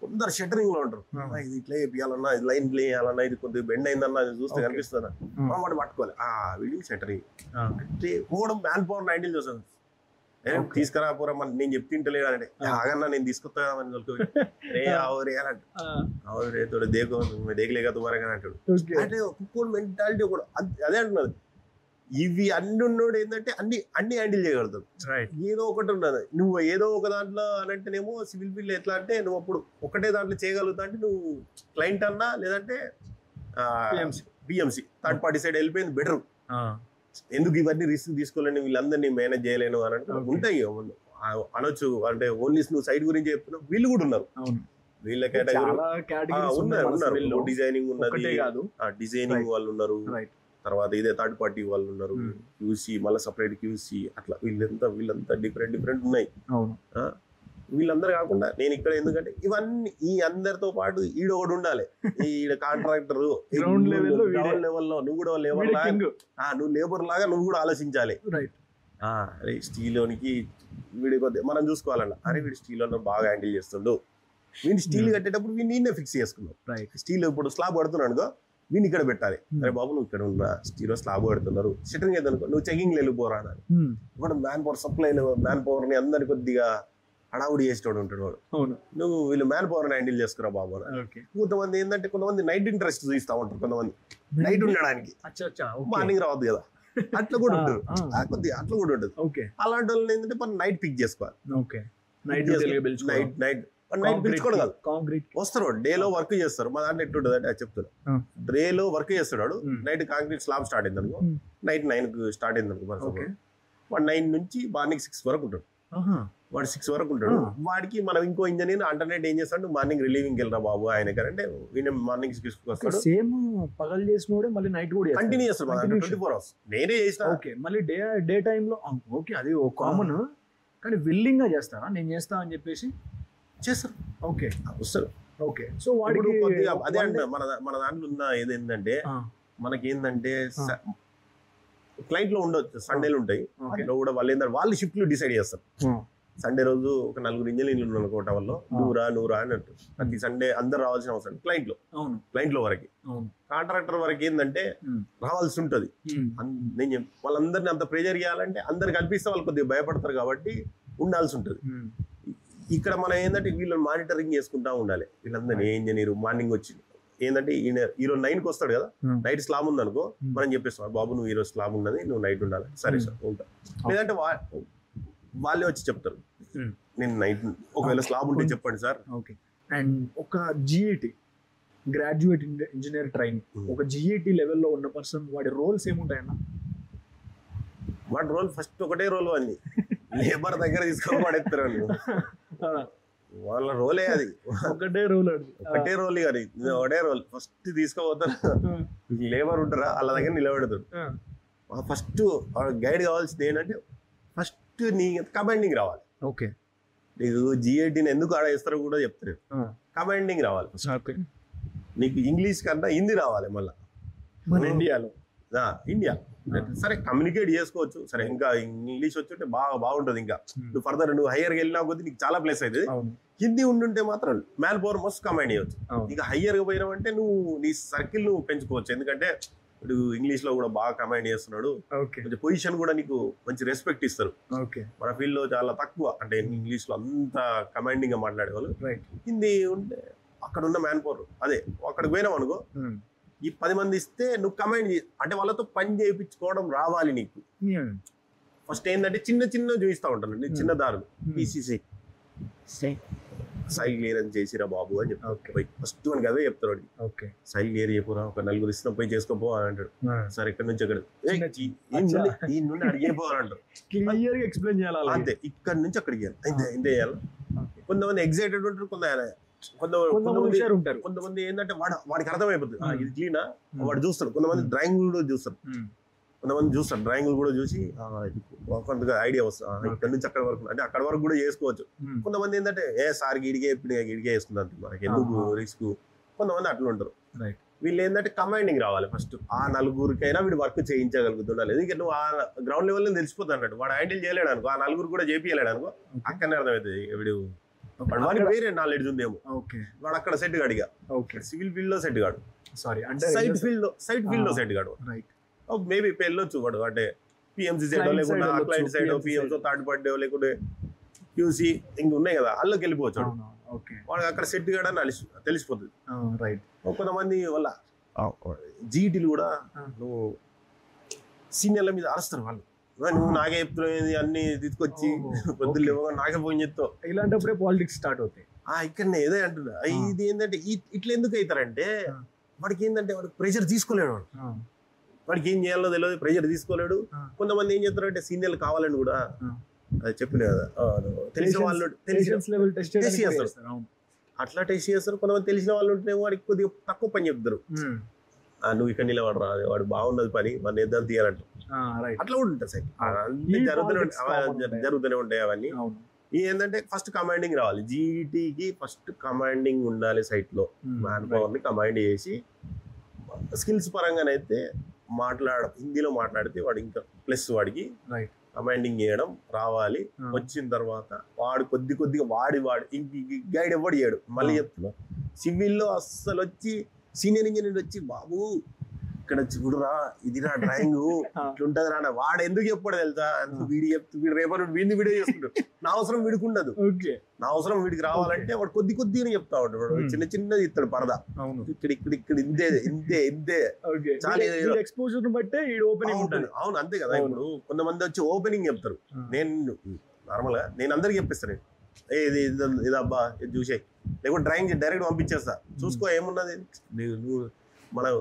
కొందరు షట్టరింగ్ లో ఉంటారు, ఇది ఇట్లా వేయాలన్నా, ఇది లైన్ ప్లే చేయాలన్నా, ఇది కొద్దిగా బెండ్ అయిందన్నా, ఇది చూస్తే కనిపిస్తుందా, మనం వాడు పట్టుకోవాలి. వీడికి షట్టరింగ్ అంటే పోవడం మ్యాన్ పవర్ 90 చూసాను. తీసుకురా పోరా మన నేను చెప్తింటలేడు అంటే, ఆగన్నా నేను తీసుకొస్తా కదా అని రే ఆవురే అని అంటాడు. రే తోడు దేకలేక తుమారగా అంటాడు. అంటే ఒక్కొక్క మెంటాలిటీ కూడా అదే అంటున్నది. ఇవి అన్ని ఉన్నోడు ఏంటంటే అన్ని హ్యాండిల్ చేయగలుగుతాడు. రైట్. ఏదో ఒకటి ఉన్నది, నువ్వు ఏదో ఒక దాంట్లో అని అంటేనేమో సివిల్ బిల్ ఎట్లా అంటే నువ్వు అప్పుడు ఒకటే దాంట్లో చేయగలుగుతా అంటే నువ్వు క్లయింట్ అన్నా లేదంటే బిఎంసి థర్డ్ పార్టీ సైడ్ వెళ్ళిపోయింది బెటర్. ఎందుకు ఇవన్నీ రిస్క్ తీసుకోలేని వీళ్ళందరినీ మేనేజ్ చేయలేను అని అంటే ఉంటాయి అనొచ్చు. అంటే ఓన్లీ నువ్వు సైడ్ గురించి చెప్తున్నావు, వీళ్ళు కూడా ఉన్నారు. వీళ్ళ కేటగిరీ ఉన్నారు, డిజైనింగ్ ఉన్నది, డిజైనింగ్ వాళ్ళు ఉన్నారు, తర్వాత ఇదే థర్డ్ పార్టీ వాళ్ళు ఉన్నారు, క్యూసీ మళ్ళీ సపరేట్ క్యూసీ, అట్లా వీళ్ళంతా డిఫరెంట్ ఉన్నాయి. వీళ్ళందరూ కాకుండా నేను ఇక్కడ ఎందుకంటే ఇవన్నీ ఈ అందరితో పాటు ఈడ ఒకటి ఉండాలి, ఈడ కాంట్రాక్టర్ గ్రౌండ్ లెవెల్లో నువ్వు కూడా నువ్వు లేబర్ లాగా నువ్వు కూడా ఆలోచించాలి. అరే స్టీల్లోనికి వీడి కొద్ది మనం చూసుకోవాలన్న, అరే వీడు స్టీల్ బాగా హ్యాండిల్ చేస్తుండు, వీడిని స్టీల్ కట్టేటప్పుడు వీడిని ఫిక్స్ చేసుకున్నావు. స్టీల్ ఇప్పుడు స్లాబ్ పడుతున్నాడు అనుకో, వీని ఇక్కడ పెట్టాలి. అరే బాబు నువ్వు ఇక్కడ ఉన్నా స్టీల్ స్లాబ్ పడుతున్నారు, షట్టరింగ్ అయితే అనుకో నువ్వు చెకింగ్ వెళ్ళిపోరా అని. ఇప్పుడు man power supply man power ని అందరి కొద్దిగా హడావుడి చేసేటోడు ఉంటాడు వాడు, నువ్వు వీళ్ళు మ్యాన్ పవర్ ని హ్యాండిల్ చేసుకురా బాబు అని. కొంతమంది ఏంటంటే కొంతమంది నైట్ ఇంట్రెస్ట్ చూపిస్తా ఉంటారు, కొంతమంది నైట్ ఉండడానికి మార్నింగ్ రావద్దు కదా, అట్లా కూడా ఉంటారు, కొద్దిగా అట్లా కూడా ఉంటుంది. అలాంటి వాళ్ళు ఏంటంటే మనం నైట్ పిక్ చేసుకోవాలి. నైట్ పిలుచుకోవడం కాదు, వస్తారు డేలో వర్క్ చేస్తారు. మా దాంట్లో ఎట్టుంటుంది అంటే అది చెప్తారు, డేలో వర్క్ చేస్తాడు, నైట్ కాంక్రీట్ స్లాబ్ స్టార్ట్ అయింది అనుకో, నైట్ 9కు స్టార్ట్ అయింది అనుకో, వాడు 9 నుంచి మార్నింగ్ 6 వరకు ఉంటాడు. వాడు 6 వరకు ఉంటాడు. వాడికి మనం ఇంకో ఇంజనీర్ ఆల్టర్నేట్ ఏం చేస్తాడు, మార్నింగ్ రిలీవింగ్ వెళ్ళరా బాబు ఆయన అంటే వీళ్ళ మార్నింగ్ 6కి వస్తాడు. సేమ్ పగలు చేసినోడే మళ్ళీ నైట్ కూడా కంటిన్యూ చేస్తాడు 24 hours. నేనే చేసిన మళ్ళీ డే టైంలో ఓకే అది ఓ కామన్, కానీ విల్లింగ్ గా చేస్తారా నేను చేస్తా అని చెప్పేసి చేస్తారు. ఓకే వస్తారు. ఓకే సో వాడికి అదే అంటే మన దాంట్లో ఉన్న ఏదేంటంటే మనకేందంటే క్లయింట్ లో ఉండొచ్చు, సండేలు ఉంటాయి కూడా, వాళ్ళు ఏంటంటే వాళ్ళు షిఫ్ట్లు డిసైడ్ చేస్తారు. సండే రోజు ఒక 4 ఇంజనీర్లు అనుకోవటం వల్ల నువ్వురా అని అంటారు. ప్రతి సండే అందరు రావాల్సిన అవసరం క్లయింట్ లో వరకు. కాంట్రాక్టర్ వరకు ఏంటంటే రావాల్సి ఉంటది. నేను వాళ్ళందరినీ అంత ప్రెజర్ చేయాలంటే అందరు కల్పిస్తే వాళ్ళు కొద్దిగా భయపడతారు కాబట్టి ఉండాల్సి ఉంటది. ఇక్కడ మనం ఏంటంటే వీళ్ళని మానిటరింగ్ చేసుకుంటా ఉండాలి. వీళ్ళందరినీ ఏ ఇంజనీర్ మార్నింగ్ వచ్చి ఏంటంటే ఈరోజు 9కి వస్తాడు కదా, నైట్ స్లాబ్ ఉంది అనుకో, మనం చెప్పేస్తాం బాబు నువ్వు ఈరోజు స్లాబ్ ఉన్నది, నువ్వు నైట్ ఉండాలి. సరే సార్ ఉంటా. లేదంటే వాళ్ళే వచ్చి చెప్తారు, నేను నైట్ ఒకవేళ స్లాబ్ ఉంటే చెప్పండి సార్. ఓకే. అండ్ ఒక జిఐటి గ్రాడ్యుయేట్ ఇంజనీర్ ట్రైనింగ్, ఒక జిఐటి లెవెల్లో ఉన్న పర్సన్ వాడి రోల్స్ ఏముంటాయన్న? వాడి రోల్ ఫస్ట్ ఒకటే రోల్ అని లేబర్ దగ్గర తీసుకొని పడేస్తారు. వాళ్ళ రోలే అది, ఒకటే రోల్ కానీ ఒకటే రోల్. ఫస్ట్ తీసుకోపోతారు, లేబర్ ఉంటారా వాళ్ళ దగ్గర నిలబెడతాడు. ఫస్ట్ గైడ్ కావాల్సింది ఏంటంటే ఫస్ట్ నీ కమాండింగ్ రావాలి. ఓకే. నీకు జిఐటీని ఎందుకు ఆడ వేస్తారో కూడా చెప్తారు. కమాండింగ్ రావాలి. నీకు ఇంగ్లీష్ కన్నా హిందీ రావాలి. మళ్ళీ మన ఇండియాలో ఇండియా సరే కమ్యూనికేట్ చేసుకోవచ్చు, సరే ఇంకా ఇంగ్లీష్ వచ్చి బాగుంటుంది. ఇంకా నువ్వు ఫర్దర్ నువ్వు హైయర్కి వెళ్ళినా కొద్ది నీకు చాలా ప్లేస్ అవుతుంది. హిందీ ఉండుంటే మాత్రం మ్యాన్ పవర్ మస్తు కమాండ్ చేయవచ్చు. ఇక హయ్యర్గా పోయినావంటే నువ్వు నీ సర్కిల్ నువ్వు పెంచుకోవచ్చు. ఎందుకంటే ఇప్పుడు ఇంగ్లీష్ లో కూడా బాగా కమాండ్ చేస్తున్నాడు, కొంచెం పొజిషన్ కూడా నీకు మంచి రెస్పెక్ట్ ఇస్తారు. మన ఫీల్డ్ లో చాలా తక్కువ, అంటే ఇంగ్లీష్ లో అంత కమాండింగ్ గా మాట్లాడేవాళ్ళు. హిందీ ఉంటే అక్కడ ఉన్న మ్యాన్ పవర్ అదే అక్కడికి పోయినావు అనుకో, ఈ 10 మంది ఇస్తే నువ్వు కమాండ్ అంటే వాళ్ళతో పని చేయించుకోవడం రావాలి నీకు. ఫస్ట్ ఏంటంటే చిన్న చూపిస్తా ఉంటాను, చిన్న దారులు పీసీసీ సైడ్ క్లియరెన్స్ చేసిరా బాబు అని చెప్తాను. ఫస్ట్ మనకి అదే చెప్తారు, సైడ్ క్లియర్ చేయపోరా, ఒక 4 ఇస్తున్నా పోయి చేసుకోపో అని అంటాడు. సార్ ఇక్కడ నుంచి అక్కడ ఈ నుండి అడిగిపోవాలంటారు, క్లియర్ గా ఎక్స్ప్లెయిన్ చేయాలి. అంతే, ఇక్కడ నుంచి అక్కడికి ఇంతే చేయాలి. కొంతమంది ఎగ్జైటెడ్ ఉంటారు, కొంతమంది ఏంటంటే వాడికి అర్థమైపోతుంది ఇది క్లీనా, వాడు చూస్తాడు. కొంతమంది డ్రాయింగ్ కూడా చూస్తారు, డ్రాయింగ్ కూడా చూసి కొంతగా ఐడియా వస్తుంది ఇక్కడ నుంచి అక్కడ వరకు, అంటే అక్కడ వరకు కూడా చేసుకోవచ్చు. కొంతమంది ఏంటంటే సార్ గిడిగే వేస్తుంది, మనకి ఎందుకు రిస్క్. కొంతమంది అట్లా ఉంటారు. వీళ్ళు ఏంటంటే కమాండింగ్ రావాలి ఫస్ట్. ఆ 4గురికైనా వీడు వర్క్ చేయించగలుగుతుండాలి. ఎందుకంటే నువ్వు ఆ గ్రౌండ్ లెవెల్ తెలుసుపోతా అన్నట్టు, వాడు హ్యాండిల్ చేయలేడు అనుకో, ఆ 4 కూడా చేపియలేడు అనుకో, అక్కడనే అర్థమవుతుంది వీడు వాడికి వేరే నాలెడ్జ్ ఉందేమో. వాడు అక్కడ సెట్ గాడిగా, సివిల్ ఫీల్డ్ లో సెట్ గాడు, సైడ్ ఫీల్డ్ లో సెట్ గాడు. మేబీ వెళ్ళొచ్చు వాడు, అంటే పిఎంసీ సైడ్ లేకుంటే client side PMC third party లేకుంటే క్యూసీ ఇంక ఉన్నాయి కదా, అల్లోకి వెళ్ళిపోవచ్చు. వాడు అక్కడ సెట్ గాడని తెలిసిపోతుంది. కొంతమంది వల్ల జీటీలు కూడా నువ్వు సీనియర్ల మీద అరుస్తారు వాళ్ళు. నువ్వు నాకే చెప్తున్నావు అన్ని తీసుకొచ్చి పొద్దులు నాకే ఫోన్ చేస్తావు. ఇలాంటప్పుడే పాలిటిక్స్ స్టార్ట్ అవుతాయి. ఇక్కడనే ఏదే అంటున్నా. ఇది ఏంటంటే ఇట్లా ఎందుకు అవుతారంటే వాడికి ఏంటంటే వాడికి ప్రెషర్ తీసుకోలేడు. వాడికి ఏం చేయాలో తెలియదు, ప్రెషర్ తీసుకోలేడు. కొంతమంది ఏం చేస్తారంటే సీనియర్లు కావాలని కూడా అది చెప్పిన కదా తెలిసిన వాళ్ళు టెస్ట్ చేస్తారు, అట్లా టెస్ట్ చేస్తారు. కొంతమంది తెలిసిన వాళ్ళు ఉంటే వాడికి కొద్దిగా తక్కువ పని చెప్తారు. నువ్వు ఇక్కడ నిలబడరా, వాడు బాగున్నది పని మన ఇద్దరు తీయాలంట. అట్లా కూడా ఉంటుంది సార్, అన్ని జరుగుతూనే ఉంటాయి అవన్నీ. ఏంటంటే ఫస్ట్ కమాండింగ్ రావాలి. జీటీకి ఫస్ట్ కమాండింగ్ ఉండాలి సైట్ లో. మ్యాన్ పవర్ ని కమాండ్ చేసి స్కిల్స్ పరంగానైతే హిందీలో మాట్లాడితే వాడు ఇంకా ప్లస్ వాడికి కమాండింగ్ చేయడం రావాలి. వచ్చిన తర్వాత వాడు కొద్దిగా వాడి గైడ్ ఎవడు చేయడు. మళ్ళీ చెప్తున్నా, సివిల్లో అస్సలు వచ్చి సీనియర్ ఇంజనీర్ వచ్చి బాబు ఇక్కడ చూడరా ఇది నా డ్రాయింగ్ ఇట్లుంటది రా, వాడు ఎందుకు చెప్పాడు తెలుసా, వీడు రేపటి వీడిని వీడియో చేసుకుంటాడు. నా అవసరం వీడికి ఉండదు. నా అవసరం వీడికి రావాలంటే వాడు కొద్దిగానే చెప్తా ఉంటాడు. చిన్నది ఇస్తాడు పరదా, ఇక్కడ ఇంతే చాలా ఎక్స్పోజర్ బట్టే ఓపెనింగ్ ఉంటుంది. అవును అంతే కదా. ఇప్పుడు కొంతమంది వచ్చి ఓపెనింగ్ చెప్తారు. నార్మల్ గా నేను అందరికి చెప్పిస్తాను, ఇది అబ్బా ఇది చూసే, లేకపోతే డ్రాయింగ్ డైరెక్ట్ పంపించేస్తా, చూసుకో ఏమున్నది. నువ్వు మనం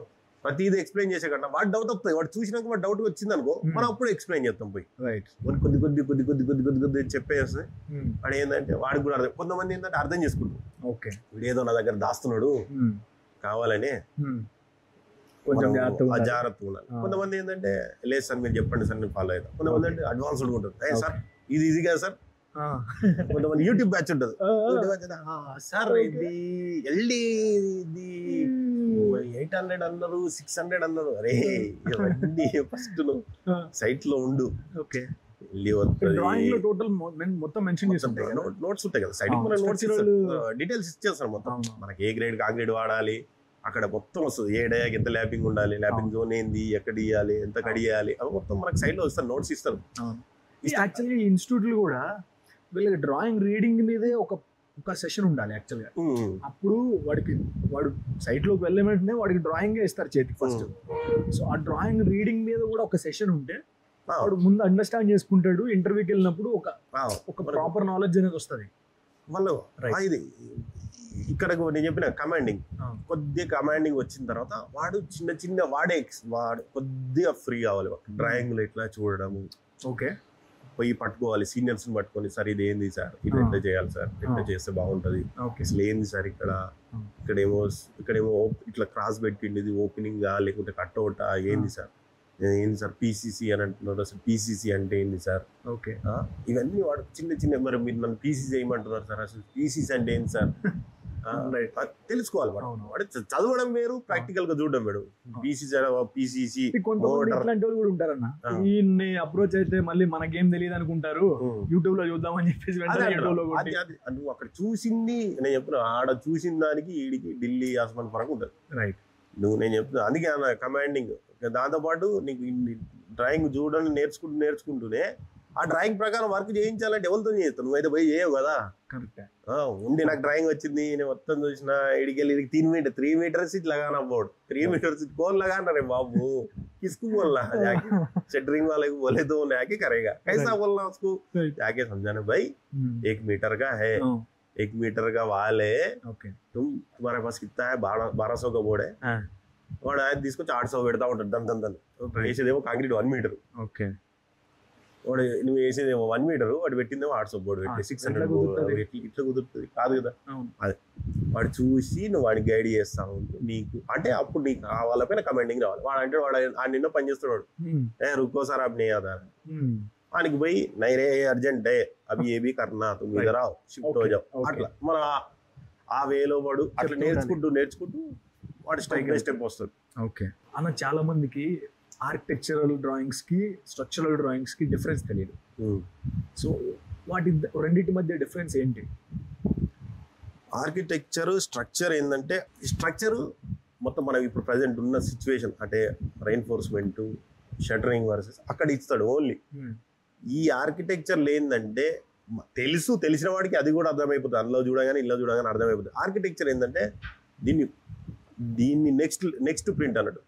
ప్రతిదీ ఎక్స్ప్లెయిన్ చేసే కన్నా వాడు డౌట్ వస్తుంది. వాడు చూసినాక వాడు డౌట్ వచ్చింది అనుకో, మనం అప్పుడు ఎక్స్ప్లెయిన్ చేస్తాం పోయి. కొద్ది చెప్పేస్తే వాడు ఏంటంటే వాడికి కూడా అర్థం. కొంతమంది ఏంటంటే అర్థం చేసుకుంటారు, వీడు ఏదో నా దగ్గర దాస్తున్నాడు కావాలని, కొంచెం జాగ్రత్త ఉండాలి. కొంతమంది ఏంటంటే లేదు సార్ మీరు చెప్పండి సార్ నేను ఫాలో అవుతాను. కొంతమంది అంటే అడ్వాన్స్డ్ ఉంటారు, సార్ ఇది ఈజీ కదా సార్. కొంతమంది యూట్యూబ్ బ్యాచ్ ఉంటుంది, సార్ ఇది ఎల్డి ఇది 800 అన్నారు 600 అన్నారు. అరే ఇవన్నీ ఫస్ట్ నువ్వు సైట్ లో ఉండు. మొత్తం మెన్షన్ చేస్తుంటాయి, నోట్స్ ఉంటాయి కదా సైట్, నోట్స్ డీటెయిల్స్ ఇచ్చేస్తారు మొత్తం. మనకి ఏ గ్రేడ్ ఆ గ్రేడ్ వాడాలి అక్కడ మొత్తం వస్తుంది. ఏ డయాకి ఎంత ల్యాపింగ్ ఉండాలి, ల్యాపింగ్ జోన్ ఏంది, ఎక్కడ ఇవ్వాలి, ఎంత కడియాలి, అవి మొత్తం మనకి సైట్ లో వస్తారు, నోట్స్ ఇస్తారు. యాక్చువల్లీ ఇన్స్టిట్యూట్లు కూడా వీళ్ళకి డ్రాయింగ్ రీడింగ్ మీదే ఒక సెషన్ ఉండాలి యాక్చువల్గా. అప్పుడు వాడు సైట్ లోకి వెళ్ళే వెంటనే వాడికి డ్రాయింగ్ ఇస్తారు చేతికి ఫస్ట్. సో ఆ డ్రాయింగ్ రీడింగ్ మీద కూడా ఒక సెషన్ ఉంటే వాడు ముందు అండర్స్టాండ్ చేసుకుంటాడు. ఇంటర్వ్యూకి వెళ్ళినప్పుడు ఒక ప్రాపర్ నాలెడ్జ్ అనేది వస్తుంది. వాళ్ళు ఇది ఇక్కడ నేను చెప్పిన కమాండింగ్, కొద్దిగా కమాండింగ్ వచ్చిన తర్వాత వాడు చిన్న వాడు కొద్దిగా ఫ్రీ కావాలి. డ్రాయింగ్ లో ఇట్లా చూడడము, పోయి పట్టుకోవాలి, సీనియర్స్ ని పట్టుకొని, సార్ ఇది ఏంది సార్, ఇది ఎట్లా చేయాలి సార్, ఎట్లా చేస్తే బాగుంటది, అసలు ఏంది సార్ ఇక్కడేమో ఇట్లా క్రాస్ పెట్టిండి, ఇది ఓపెనింగ్ లేకుంటే కట్అవుటా, ఏంది సార్ పీసీసీ అని అంటున్నారు, అసలు పీసీసీ అంటే ఏంది సార్. ఇవన్నీ వాడు చిన్న మరి మీరు నన్ను పీసీసీ చేయమంటున్నారు సార్, అసలు పీసీసీ అంటే ఏంది సార్ తెలుసుకోవాలి. వాడు చదవడం వేరు, ప్రాక్టికల్ గా చూడడం వేరు. పీసీసీ ఉంటారన్న అప్రోచ్ అయితే మళ్ళీ మనకేం తెలియదు అనుకుంటారు, యూట్యూబ్ లో చూద్దామని చెప్పేసి నువ్వు అక్కడ చూసింది నేను చెప్తున్నా, ఆడ చూసిన దానికి ఈడికి ఢిల్లీ ఆస్మాన్ ఫరక్ ఉంటుంది. నేను చెప్తున్నా అందుకే అన్న కమాండింగ్. దాంతోపాటు నీకు డ్రాయింగ్ చూడడం నేర్చుకుంటూనే ఆ డ్రాయింగ్ ప్రకారం వర్క్ చేయించాలంటే ఎవరితో చేస్తావు, నువ్వైతే పోయి చేయవు కదా. ఉండి నాకు డ్రాయింగ్ వచ్చింది నేను మొత్తం చూసిన, ఇడికెళ్ళి 3 मीटर इट लगाना बोर्ड 3 मीटर कौन लगाना रे बाबू, किसको बोलना है जाके शटरिंग वाले को बोले तो आके करेगा, कैसा बोलना उसको जाके समझाना भाई 1 मीटर का है, 1 मीटर का वाल है, तुम्हारे पास कितना है 1200 का बोर्ड है, వాడు ఆయన తీసుకొచ్చి 800 పెడతా ఉంటాడు. దన్ వేసేదేమో కాంక్రీట్ 1 మీటర్, వాడు నువ్వు వేసేదేమో 1 మీటర్, వాడు పెట్టిందేమో 800 బోర్డు పెట్టి 600 ఇట్లా కుదురుతుంది కాదు కదా. అదే వాడు చూసి నువ్వు వాడికి గైడ్ చేస్తావు నీకు, అంటే అప్పుడు నీకు వాళ్ళపైన కమాండింగ్ రావాలి. వాడు అంటే వాడు ఆ నిన్న పని చేస్తున్నాడు, రుకో సార్ అవి నే అదా వానికి పోయి నైరే అర్జెంట్ అవి ఏబీ కర్నా తుమ్ ఇదర్ ఆవ్ షిఫ్ట్ హో జావ్, అట్లా మన ఆ వేలో వాడు అట్లా నేర్చుకుంటూ వాడు స్టెప్ బై స్టెప్ వస్తుంది. ఓకే అన్న, చాలా మందికి ఆర్కిటెక్చరల్ డ్రాయింగ్స్ కి స్ట్రక్చరల్ డ్రాయింగ్స్ కి డిఫరెన్స్ తెలియదు. సో రెండింటి మధ్య డిఫరెన్స్ ఏంటి? ఆర్కిటెక్చర్ స్ట్రక్చర్ ఏంటంటే, స్ట్రక్చర్ మొత్తం మనం ఇప్పుడు ప్రజెంట్ ఉన్న సిచ్యువేషన్ అంటే రైన్ఫోర్స్మెంట్, షటరింగ్ వర్సెస్ అక్కడ ఇస్తాడు ఓన్లీ. ఈ ఆర్కిటెక్చర్ ఏంటంటే తెలిసిన వాడికి అది కూడా అర్థమైపోతుంది, అందులో చూడగానే ఇల్లు చూడగానే అర్థమైపోతుంది. ఆర్కిటెక్చర్ ఏంటంటే దీన్ని నెక్స్ట్ ప్రింట్ అన్నట్టు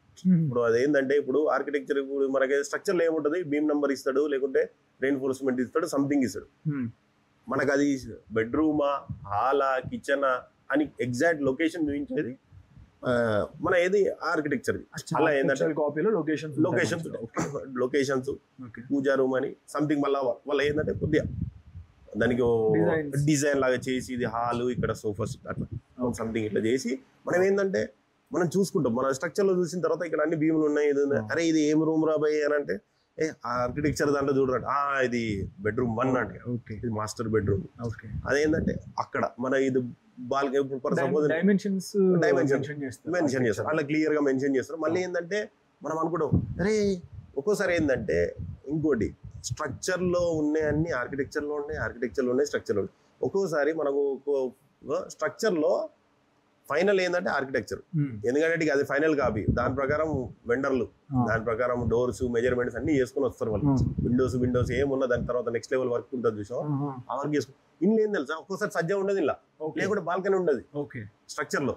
ఇప్పుడు అదేంటంటే ఇప్పుడు ఆర్కిటెక్చర్ ఇప్పుడు మనకి స్ట్రక్చర్లో ఏముంటది, బీమ్ నంబర్ ఇస్తాడు, లేకుంటే రెయిన్ఫోర్స్మెంట్ ఇస్తాడు, సంథింగ్ ఇస్తాడు. మనకు అది బెడ్రూమా, హాలా, కిచెనా అని ఎగ్జాక్ట్ లొకేషన్ చూపించేది మన ఏది ఆర్కిటెక్చర్. అలా ఏంటంటే లొకేషన్స్ పూజా రూమ్ అని సంథింగ్, మళ్ళీ వాళ్ళ ఏంటంటే కొద్దిగా దానికి డిజైన్ లాగా చేసి ఇది హాల్, ఇక్కడ సోఫాస్ అట్లా సంథింగ్ ఇట్లా చేసి మనం ఏంటంటే మనం చూసుకుంటాం. మన స్ట్రక్చర్ లో చూసిన తర్వాత ఇక్కడ అన్ని భీములు ఉన్నాయి, ఇది అరే ఇది ఏం రూమ్ రాబోయే అని అంటే ఆర్కిటెక్చర్ దాంట్లో చూడండి, ఇది బెడ్రూమ్ 1 అంటే ఇది మాస్టర్ బెడ్రూమ్. అదేంటంటే అక్కడ మన ఇది బాల్కనీ ఇప్పుడు సపోజ్ డైమెన్షన్స్ మెన్షన్ చేస్తారు, అలా క్లియర్ గా మెన్షన్ చేస్తారు. మళ్ళీ ఏంటంటే మనం అనుకుంటాం అరే ఒక్కోసారి ఏంటంటే ఇంకోటి స్ట్రక్చర్ లో ఉన్నాయి అన్ని ఆర్కిటెక్చర్ లో ఉన్నాయి స్ట్రక్చర్ లో. ఒక్కోసారి మనకు స్ట్రక్చర్ లో ఫైనల్ ఏంటంటే ఆర్కిటెక్చర్, ఎందుకంటే అది ఫైనల్ కాపీ. దాని ప్రకారం వెండర్లు దాని ప్రకారం డోర్స్ మెజర్మెంట్స్ అన్ని చేసుకుని వస్తారు వాళ్ళు. విండోస్ ఏమున్నా దాని తర్వాత నెక్స్ట్ లెవెల్ వర్క్ ఉంటుంది చూసాం, ఆ వర్క్ చేసుకుని ఇల్లు ఏం తెలుసా ఒక్కోసారి సజ్జ ఉండదు, ఇలా లేకుంటే బాల్కనీ ఉండదు స్ట్రక్చర్ లో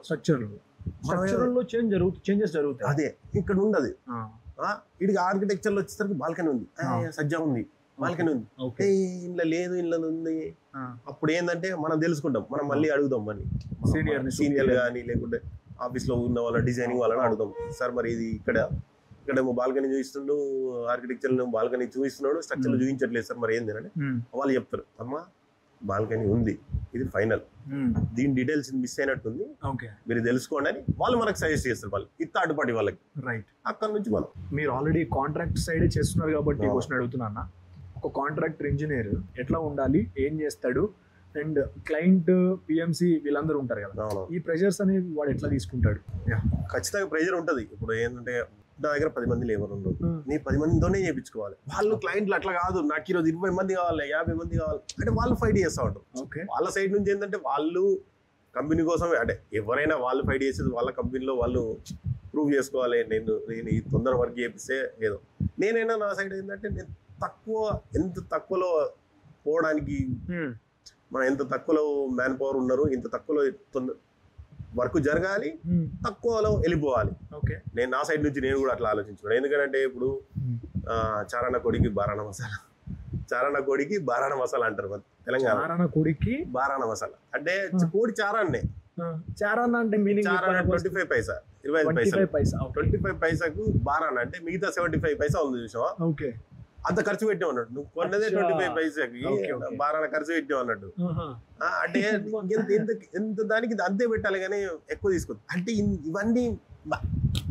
చేంజెస్ జరుగుతాయి. అదే ఇక్కడ ఉండదు. ఇడికి ఆర్కిటెక్చర్ లో వచ్చేసరికి బాల్కనీ ఉంది, సజ్జ ఉంది, బాల్కనీ ఉంది, ఇంట్లో లేదు, ఇంట్లో ఉంది. అప్పుడు ఏంటంటే మనం తెలుసుకుంటాం, మనం మళ్ళీ అడుగుదాం మళ్ళీ సీనియర్ కానీ లేకుంటే ఆఫీస్ లో ఉన్న వాళ్ళ డిజైనింగ్ వాళ్ళని అడుగుదాం, సార్ మరి ఇది ఇక్కడేమో బాల్కనీ చూపిస్తుండు, ఆర్కిటెక్చర్ బాల్కనీ చూపిస్తున్నాడు, స్ట్రక్చర్ చూపించట్లేదు సార్ మరి ఏంది అని వాళ్ళు చెప్తారు. అమ్మా బాల్కనీ ఉంది, ఇది ఫైనల్, దీని డీటెయిల్స్ మిస్ అయినట్టుంది, మీరు తెలుసుకోండి అని వాళ్ళు మనకు సజెస్ట్ చేస్తారు. వాళ్ళు ఈ థర్డ్ పార్టీ వాళ్ళకి రైట్. అక్కడ నుంచి మనం మీరు ఆల్రెడీ కాంట్రాక్ట్ సైడే చేస్తున్నారు కాబట్టి క్వశ్చన్ అడుగుతున్నా. ఒక కాంట్రాక్టర్ ఇంజనీర్ ఎట్లా ఉండాలి, ఏం చేస్తాడు, అండ్ క్లయింట్ పిఎంసి వీళ్ళందరూ ఉంటారు కదా, ఈ ప్రెషర్స్ అనేవి వాడు ఎట్లా తీసుకుంటాడు? ఖచ్చితంగా ప్రెషర్ ఉంటుంది. ఇప్పుడు ఏంటంటే నా దగ్గర 10 మంది లేబర్ ఉండవు, నీ 10 మందితోనే చేయించుకోవాలి. వాళ్ళు క్లయింట్లు అట్లా కాదు, నాకు ఈరోజు 20 మంది కావాలి, 50 మంది కావాలి అంటే వాళ్ళు ఫైట్ చేస్తూ ఉంటారు. వాళ్ళ సైడ్ నుంచి ఏంటంటే వాళ్ళు కంపెనీ కోసం, అంటే ఎవరైనా వాళ్ళు ఫైట్ చేసేది వాళ్ళ కంపెనీలో వాళ్ళు ప్రూవ్ చేసుకోవాలి. నేను ఈ తొందర వర్క్ చేపిస్తే ఏదో, నేనైనా నా సైడ్ ఏంటంటే నేను ఎంత తక్కువలో పోవడానికి, మనం ఎంత తక్కువలో మ్యాన్ పవర్ ఉన్నారు, ఇంత తక్కువలో వర్క్ జరగాలి, తక్కువలో వెళ్ళిపోవాలి. నేను నా సైడ్ నుంచి నేను కూడా అట్లా ఆలోచించుకున్నాను. ఎందుకంటే ఇప్పుడు చారణ కోడికి బారాణ మసాలా అంటారు మన తెలంగాణ. కోడికి బారాణ మసాలా అంటే కోడి చారాన్నే. చారాన్న అంటే 25 పైసా 25 పైసా 25 పైసాకు బారాణ అంటే మిగతా 75 పైసా ఉంది చూసావా, అంత ఖర్చు పెట్టావు అన్నట్టు. నువ్వు కొన్నదే 25 పైసాకి బారాణ ఖర్చు పెట్టావు అన్నట్టు. అంటే ఎంత దానికి అంతే పెట్టాలి కానీ ఎక్కువ తీసుకోవద్దు. అంటే ఇవన్నీ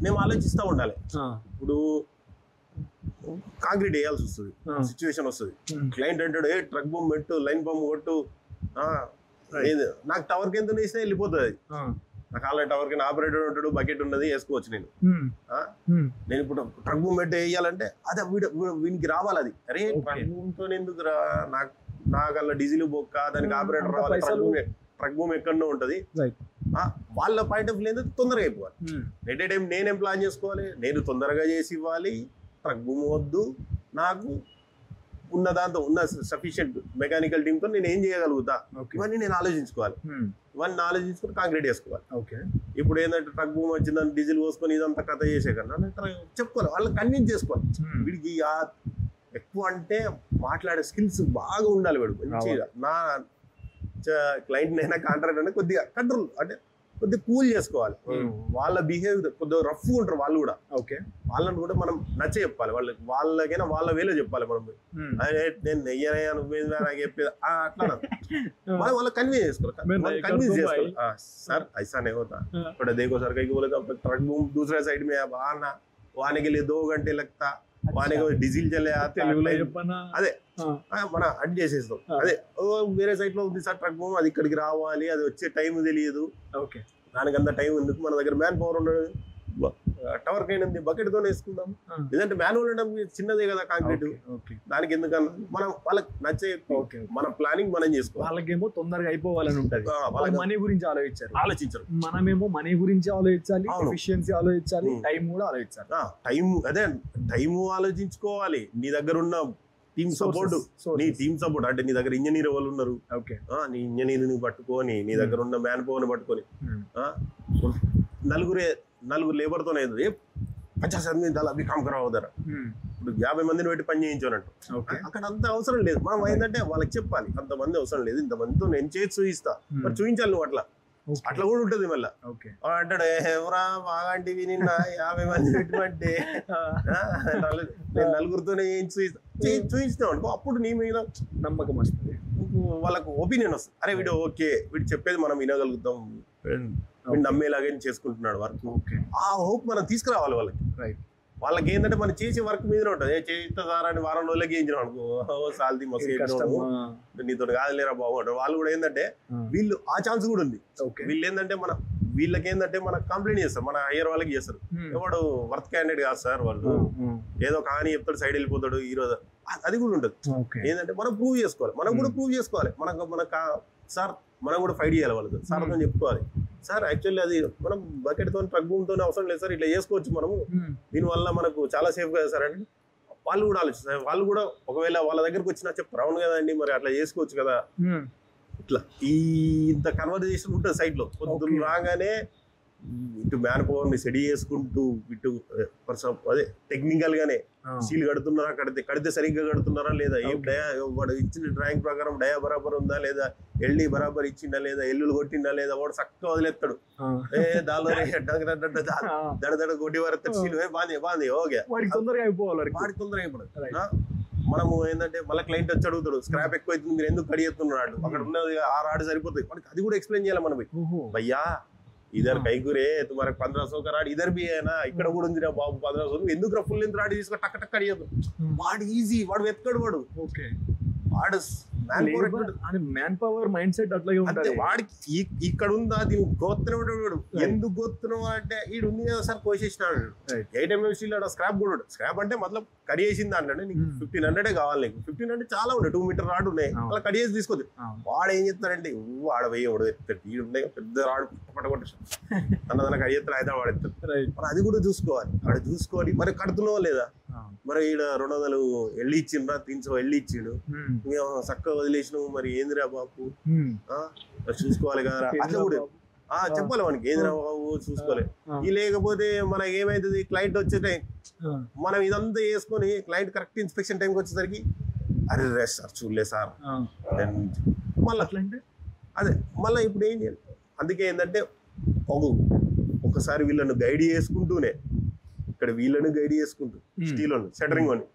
మేము ఆలోచిస్తూ ఉండాలి. ఇప్పుడు కాంక్రీట్ వేయాల్సి వస్తుంది, సిచ్యువేషన్ వస్తుంది, క్లయింట్ అంటాడు ఏ ట్రక్ బొమ్మ పెట్టు, లైన్ బొమ్మ కొట్టు, నాకు టవర్ కింద వేసినా వెళ్ళిపోతుంది. నాకు ఆల్రెడీ టవర్ కింద ఆపరేటర్ ఉంటాడు, బకెట్ ఉన్నది, వేసుకోవచ్చు. నేను ఇప్పుడు ట్రక్ బూమ్ పెట్టి వేయాలంటే అదే వీనికి రావాలి. అది అరే ట్రక్ బూమ్ తో ఎందుకు రా, నాకు అలా డీజిల్ బొక్క, దానికి ఆపరేటర్ రావాలి, ట్రక్ బూమ్ ఎక్కడో ఉంటది. వాళ్ళ పాయింట్ ఆఫ్ వ్యూ ఏంటంటే తొందరగా అయిపోవాలి. ఎట్ ఏ టైం నేనేం ప్లాన్ చేసుకోవాలి, నేను తొందరగా చేసి ఇవ్వాలి, ట్రక్ బూమ్ వద్దు, నాకు ఉన్న దాంతో ఉన్న సఫిషియెంట్ మెకానికల్ టీమ్ తో నేను ఏం చేయగలుగుతా, ఇవన్నీ నేను ఆలోచించుకోవాలి. ఇవన్నీ ఆలోచించుకొని కాంక్రీట్ వేసుకోవాలి. ఇప్పుడు ఏంటంటే ట్రక్ బూమ్ వచ్చిందని డీజిల్ పోసుకొని ఇదంతా కథ చేసే కన్నా చెప్పుకోవాలి, వాళ్ళని కన్విన్స్ చేసుకోవాలి. వీడికి ఎక్కువ అంటే మాట్లాడే స్కిల్స్ బాగా ఉండాలి. వీడు మంచిగా నా క్లయింట్ అయినా కాంట్రాక్ట్ అయినా కొద్దిగా కంట్రోల్, అంటే కొద్దిగా కూల్ చేసుకోవాలి. వాళ్ళ బిహేవియర్ కొద్దిగా రఫ్ ఉంటారు వాళ్ళు కూడా. వాళ్ళని కూడా మనం నచ్చ చెప్పాలి, వాళ్ళకైనా వాళ్ళ వేలో చెప్పాలి. మనం నేను నెయ్యనయ్యా నువ్వేందా నాకు చెప్పేది అట్లా మనం వాళ్ళకి కన్విన్స్ చేసుకోవాలి. सर ऐसा नहीं होता, थोड़ा देखो सर, कहीं बोले तो ट्रक बूम दूसरे साइड में अब आना, वो आने के लिए 2 घंटे लगता, आने के डीजिल चले आते, అదే మనం అడ్ చేసేస్తాం. అదే వేరే సైడ్ లో ఉంది సార్ ట్రక్ బూమ్, అది ఇక్కడికి రావాలి, అది వచ్చే టైం తెలియదు, దానికి అంత టైం ఎందుకు, మన దగ్గర మ్యాన్ పవర్ ఉండదు, టవర్ కైన్ ఉంది, బకెట్ తోనే వేసుకుందాం. లేదంటే మ్యాన్యువల్ ఉండడం చిన్నదే కదా కాంక్రీట్, దానికి ఎందుకన్నా మనం వాళ్ళకి నచ్చే మన ప్లానింగ్ మనం చేసుకోవాలి. వాళ్ళకేమో తొందరగా అయిపోవాలని ఉంటుంది, వాళ్ళకి మనీ గురించి ఆలోచించరు. మనమేమో మనీ గురించి ఆలోచించాలి, ఎఫిషియన్సీ ఆలోచించాలి, టైం కూడా ఆలోచించాలి. టైం ఆలోచించుకోవాలి, నీ దగ్గర ఉన్న టీమ్ సపోర్ట్, అంటే నీ దగ్గర ఇంజనీర్ వాళ్ళు ఉన్నారు, నీ ఇంజనీర్ ని పట్టుకొని, నీ దగ్గర ఉన్న మ్యాన్ పవర్ ని పట్టుకొని, నలుగురు లేబర్ తోనే 50 आदमी डाला अभी काम कराओ उधर ఇప్పుడు 50 మందిని పెట్టి పని చేయించానంటూ అక్కడ అంత అవసరం లేదు. మనం ఏంటంటే వాళ్ళకి చెప్పాలి అంతమంది అవసరం లేదు, ఇంతమందితో నేను చేసి చూపిస్తా, మరి చూపించాలి నువ్వు అట్లా కూడా ఉంటుంది. మళ్ళీ అంటాడు ఎవరా బాగాంటివి నిన్న 50 మంది పెట్టమంటే నేను నలుగురితోనే చూపిస్తాం అనుకో, అప్పుడు నీ మీద నమ్మకం వస్తుంది, వాళ్ళకు ఒపీనియన్ వస్తుంది. అరే వీడు ఓకే, వీడు చెప్పేది మనం వినగలుగుతాం, వీడు నమ్మేలాగే చేసుకుంటున్నాడు వర్క్. ఆ హోప్ మనం తీసుకురావాలి వాళ్ళకి. వాళ్ళకి ఏంటంటే మనం చేసే వర్క్ మీద ఉంటుంది. చేస్తా సార్ అని వారం రోజులకి చేయించాం అనుకో, సాల్ది మస్తు నీతో కాదులేరా బాబు అంటారు. వాళ్ళు కూడా ఏంటంటే వీళ్ళు ఆ ఛాన్స్ కూడా ఉంది. వీళ్ళు ఏంటంటే వీళ్ళకి ఏంటంటే మనకు కంప్లైంట్ చేస్తారు, మన హయ్యర్ వాళ్ళకి చేస్తారు. ఎవడు వర్త్ క్యాండిడేట్ కాదు సార్, వాళ్ళు ఏదో కానీ చెప్తాడు, సైడ్ వెళ్ళిపోతాడు ఈ రోజు. అది కూడా ఉంటుంది. ఏంటంటే మనం ప్రూవ్ చేసుకోవాలి, మనం కూడా ప్రూవ్ చేసుకోవాలి. మనకు సార్ మనం కూడా ఫైట్ చేయాలి వాళ్ళతో. సార్ అని చెప్పుకోవాలి, సార్ యాక్చువల్లీ అది మనం బకెట్తో ట్రక్ భూమితో అవసరం లేదు సార్, ఇట్లా చేసుకోవచ్చు మనము, దీనివల్ల మనకు చాలా సేఫ్ కదా సార్ అంటే వాళ్ళు కూడా ఆలోచిస్తారు. వాళ్ళు కూడా ఒకవేళ వాళ్ళ దగ్గరకు వచ్చినా చెప్తారు, అవును కదండి మరి అట్లా చేసుకోవచ్చు కదా. ఇట్లా ఇంత కన్వర్జేషన్ ఉంటుంది సైట్ లో. పొద్దున్న రాగానే ఇటు మ్యాన్ పవర్ ని స్టడీ చేసుకుంటూ, ఇటు అదే టెక్నికల్ గానే స్టీల్ కడుతున్నారా, కడితే సరిగ్గా కడుతున్నారా లేదా, ఏం వాడు ఇచ్చిన డ్రాయింగ్ ప్రకారం డయా బరాబర్ ఉందా లేదా, ఎల్డి బరాబర్ ఇచ్చిందా లేదా, ఎల్లులు కొట్టిందా లేదా, వాడు చక్కగా వదిలేస్తాడు. దానిలో దడ కొట్టి వరకు స్టీల్ బాగుంది ఓకే, వాడికి తొందరగా అయిపోవాలి. మనము ఏంటంటే మళ్ళీ క్లయింట్ వచ్చి అడుగుతాడు, స్క్రాప్ ఎక్కువ అవుతుంది మీరు ఎందుకు కడిగేస్తున్నాడు, అక్కడ ఉన్నది 6 రాడ్ సరిపోతుంది, మనకి అది కూడా ఎక్స్ప్లెయిన్ చేయాలి మనం. భయ్యా ఇదర్ కైగురే తుమారకు 1500 का राड इधर भी है ना, ఇక్కడ కూడా ఉంది రా బాబు 1500, ఎందుకు ఫుల్ లెంత్ రాడ్ తీసుకొని టక్ టక్ అడియదు. వాడు ఈజీ, వాడు వెతకడు, వాడు వాడు మ్యాన్ పవర్ మైండ్ సెట్ అట్లాగే ఉంటుంది. వాడికి ఇక్కడ ఉందా దీనికి గోత్రం, ఎందుకు గోత్రం అంటే ఈడు ఉంది కదా సార్ కోసేసినాడు. 8 mm స్టీల్ స్క్రాప్ కూడా ఉంటుంది. స్క్రాప్ అంటే మొత్తం కడి చేసింది అంటే నీకు 1500 కావాలి, నీకు 1500 చాలా ఉండే 2 మీటర్ రాడ్ ఉన్నాయి, అలా కడి చేసి తీసుకోవచ్చు. వాడు ఏం చెప్తాడంటే వాడు పోయి వాడు ఎత్తాడు, ఈడు ఉన్నాయి పెద్ద రాడ్ పట్టకొట్టేసి అన్నదాన్ని కడి చేస్తాడు, అయితే వాడు ఎత్తాడు. మరి అది కూడా చూసుకోవాలి. వాడు చూసుకోవాలి మరి కడుతున్నావా లేదా, మరి ఈడ 200 ఎల్లి ఇచ్చిండ్రా 300 ఎల్లి ఇచ్చిండు, చక్కగా వదిలేసినావు, మరి ఏందిరా బాబు చూసుకోవాలి కదా. అట్లా కూడా చెప్పాలి మనకి, ఏందిరా బాబు చూసుకోవాలి. ఇది లేకపోతే మనకి ఏమైతుంది, క్లయింట్ వచ్చే టైం మనం ఇదంతా చేసుకొని క్లయింట్ కరెక్ట్ ఇన్స్పెక్షన్ టైంకి వచ్చేసరికి అరే రే సార్ చూడలే సార్ మళ్ళీ అట్లా అంటే అదే మళ్ళీ ఇప్పుడు ఏం చేయాలి. అందుకే ఏంటంటే ఒకసారి వీళ్ళను గైడ్ చేసుకుంటూనే, ఇక్కడ వీళ్ళని గైడ్ చేసుకుంటూ స్టీల్ షటరింగ్ అని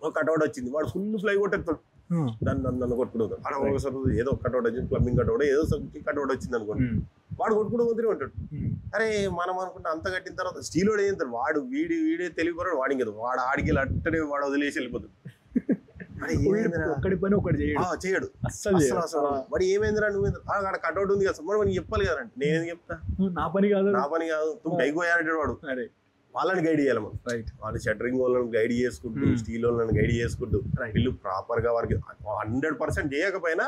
ఒక కటౌట్ వచ్చింది, వాడు ఫుల్ ఫ్లై కొట్టేస్తాడు, నన్ను కొట్టుకుంటాడు. అక్కడ ఒకసారి ఏదో కటౌట్ వచ్చింది, ప్లంబింగ్ కటౌట్ ఏదో కటౌట్ వచ్చింది అనుకోండి, వాడు కొట్టుకుంటూ పోతూనే ఉంటాడు. అరే మనం అనుకుంటే అంత కట్టిన తర్వాత స్టీల్ వాడు ఏం చేస్తాడు, వాడు వీడే తెలియకూడదు, వాడి కదా వాడు ఆడికి అట్టనే వాడు వదిలేసి వెళ్ళిపోతాడు. చేయడు అసలు. వాడు ఏమైందిరా నువ్వు అక్కడ కటౌట్ ఉంది కదా మరి మనకి చెప్పాలి కదంటే, నేనేం చెప్తా, నా పని కాదు నువ్వు కైపోయాడంటాడు వాడు. వాళ్ళని గైడ్ చేయాలి మనం. వాళ్ళు షటరింగ్ వాళ్ళని గైడ్ చేసుకుంటూ, స్టీల్ వాళ్ళని గైడ్ చేసుకుంటూ, వీళ్ళు ప్రాపర్ గా వారికి 100% చేయకపోయినా